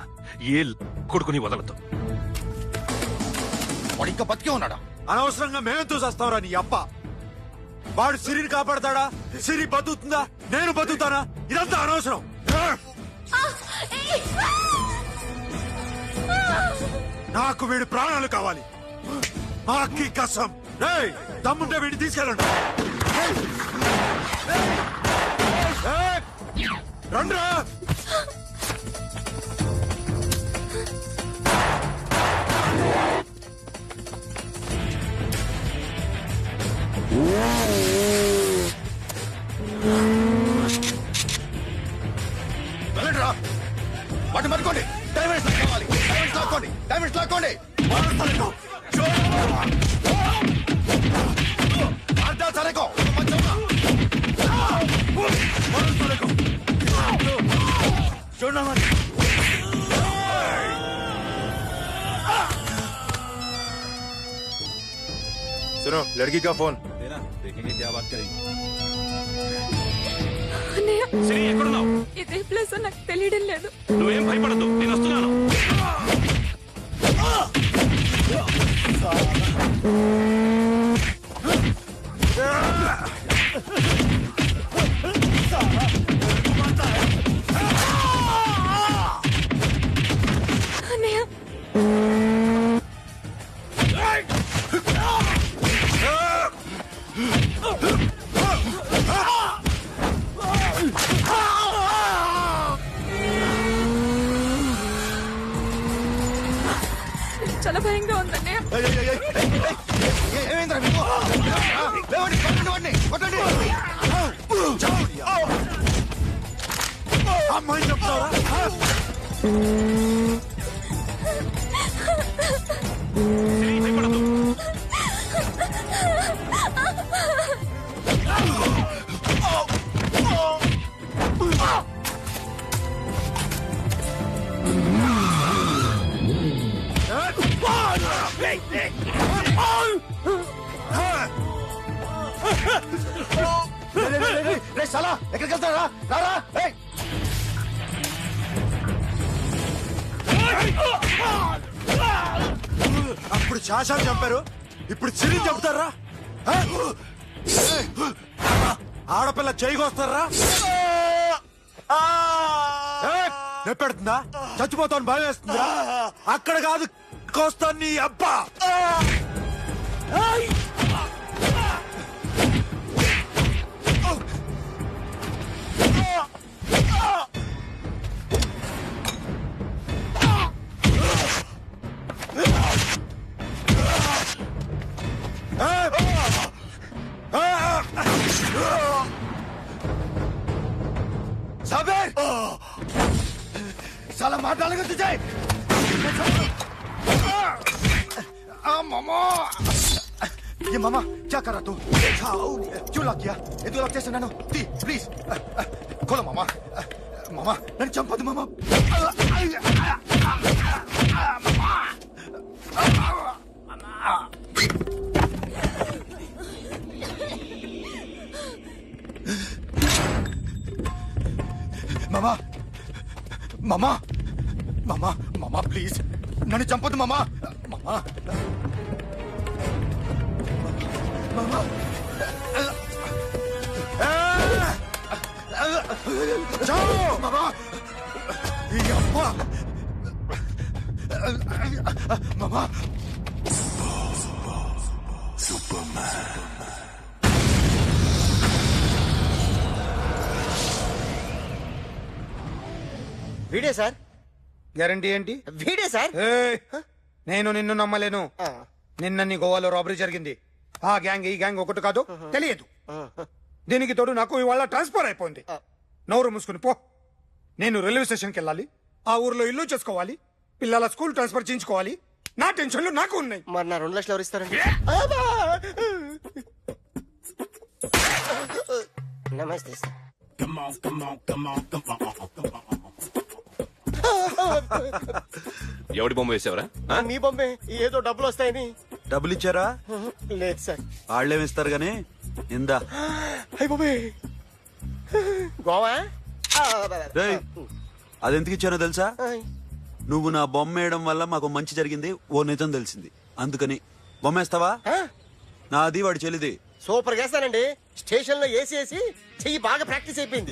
ఏ కొడుకుని వదలదు. వాడు ఇంకా బతికే ఉన్నాడా? అనవసరంగా మేమెంతో చేస్తావురా నీ అప్ప. వాడు సిరిని కాపాడతాడా? సిరి బతుకుతుందా? నేను బతుకుతానా? ఇదంతా అనవసరం. నాకు వీడి ప్రాణాలు కావాలి. మాకి కసం. రేయ్, దమ్ముంటే వీడిని తీసుకెళ్ళండి. రండ్రా. వెళ్ళండి రా. వాటిని పట్టుకోండి. డైమండ్స్ లాక్కోవాలి. డైమండ్స్ లాక్కోండి. డైమండ్స్ లాక్కోండి. అడ్డా సరేకో. सुनो लड़की का फोन देखेंगे क्या बात करेगी. సిరి, ఎక్కడున్నావు? ఇదే ప్లేస్ నాకు తెలియడం లేదు. నువ్వేం భయపడద్దు, నేను వస్తున్నాను. అన్నయ్య, చాలా భయంగా ఉందన్నయ్య. ఏమైందిరా మీకు? లేవండి, కొట్టండి వాడిని, కొట్టండి. అమ్మాయి చెప్తావా? రే సాలా, ఎక్కడికి వెళ్తారా? రారా. అప్పుడు శాశాన్ని చంపారు, ఇప్పుడు సిరిని చంపుతారా? ఆడపిల్ల చేయకొస్తారా? నెప్పెడుతుందా? చచ్చిపోతాను భయం వేస్తుందా? అక్కడ కాదు, కోస్తాను నీ అబ్బా. साबिर, साला मार डालेगा तुझे. मामा, ये मामा क्या कर रहा तू? क्यों लॉक किया? ये लॉक చేసి నన్ను ప్లీజ్ खोलो मामा. मामा నన్ను చంపదు మామా. మామా మామా మామా మామా ప్లీజ్ నన్ను చంపొద్దు మామా. మామా మామా మామా ఈ అబ్బా మామా. వీడే సార్. గ్యారంటీ ఏంటి? వీడే సార్. నేను నిన్ను నమ్మలేను. నిన్న నీ గోవాలో రాబరీ జరిగింది. ఆ గ్యాంగ్ ఈ గ్యాంగ్ ఒకటి కాదు, తెలియదు. దీనికి తోడు నాకు ఇవాళ ట్రాన్స్ఫర్ అయిపోయింది. నోరు మూసుకుని పో. నేను రైల్వే స్టేషన్కి వెళ్ళాలి, ఆ ఊర్లో ఇల్లు చేసుకోవాలి, పిల్లల స్కూల్ ట్రాన్స్ఫర్ చేయించుకోవాలి. నా టెన్షన్లు నాకు ఉన్నాయి. మరి నా 2 లక్షలు ఎవరు ఇస్తారండి? నమస్తే సార్. ఎవడి బొమ్మ వేసావరా? మీ బొమ్మే. ఏదో డబ్బులు వస్తాయని. డబ్బులు ఇచ్చారా? లేదు సార్. వాళ్ళేమిస్తారు గానీ ఇందా గోవా రేయ్, అదెందుకు ఇచ్చానో తెలుసా? నువ్వు నా బొమ్మ వేయడం వల్ల మాకు మంచి జరిగింది, ఓ నిజం తెలిసింది. అందుకని బొమ్మేస్తావా? నాది వాడి చెల్లిది. సూపర్ గా వేస్తానండి. స్టేషన్ లో ఏసీ చెయ్యి బాగా ప్రాక్టీస్ అయిపోయింది.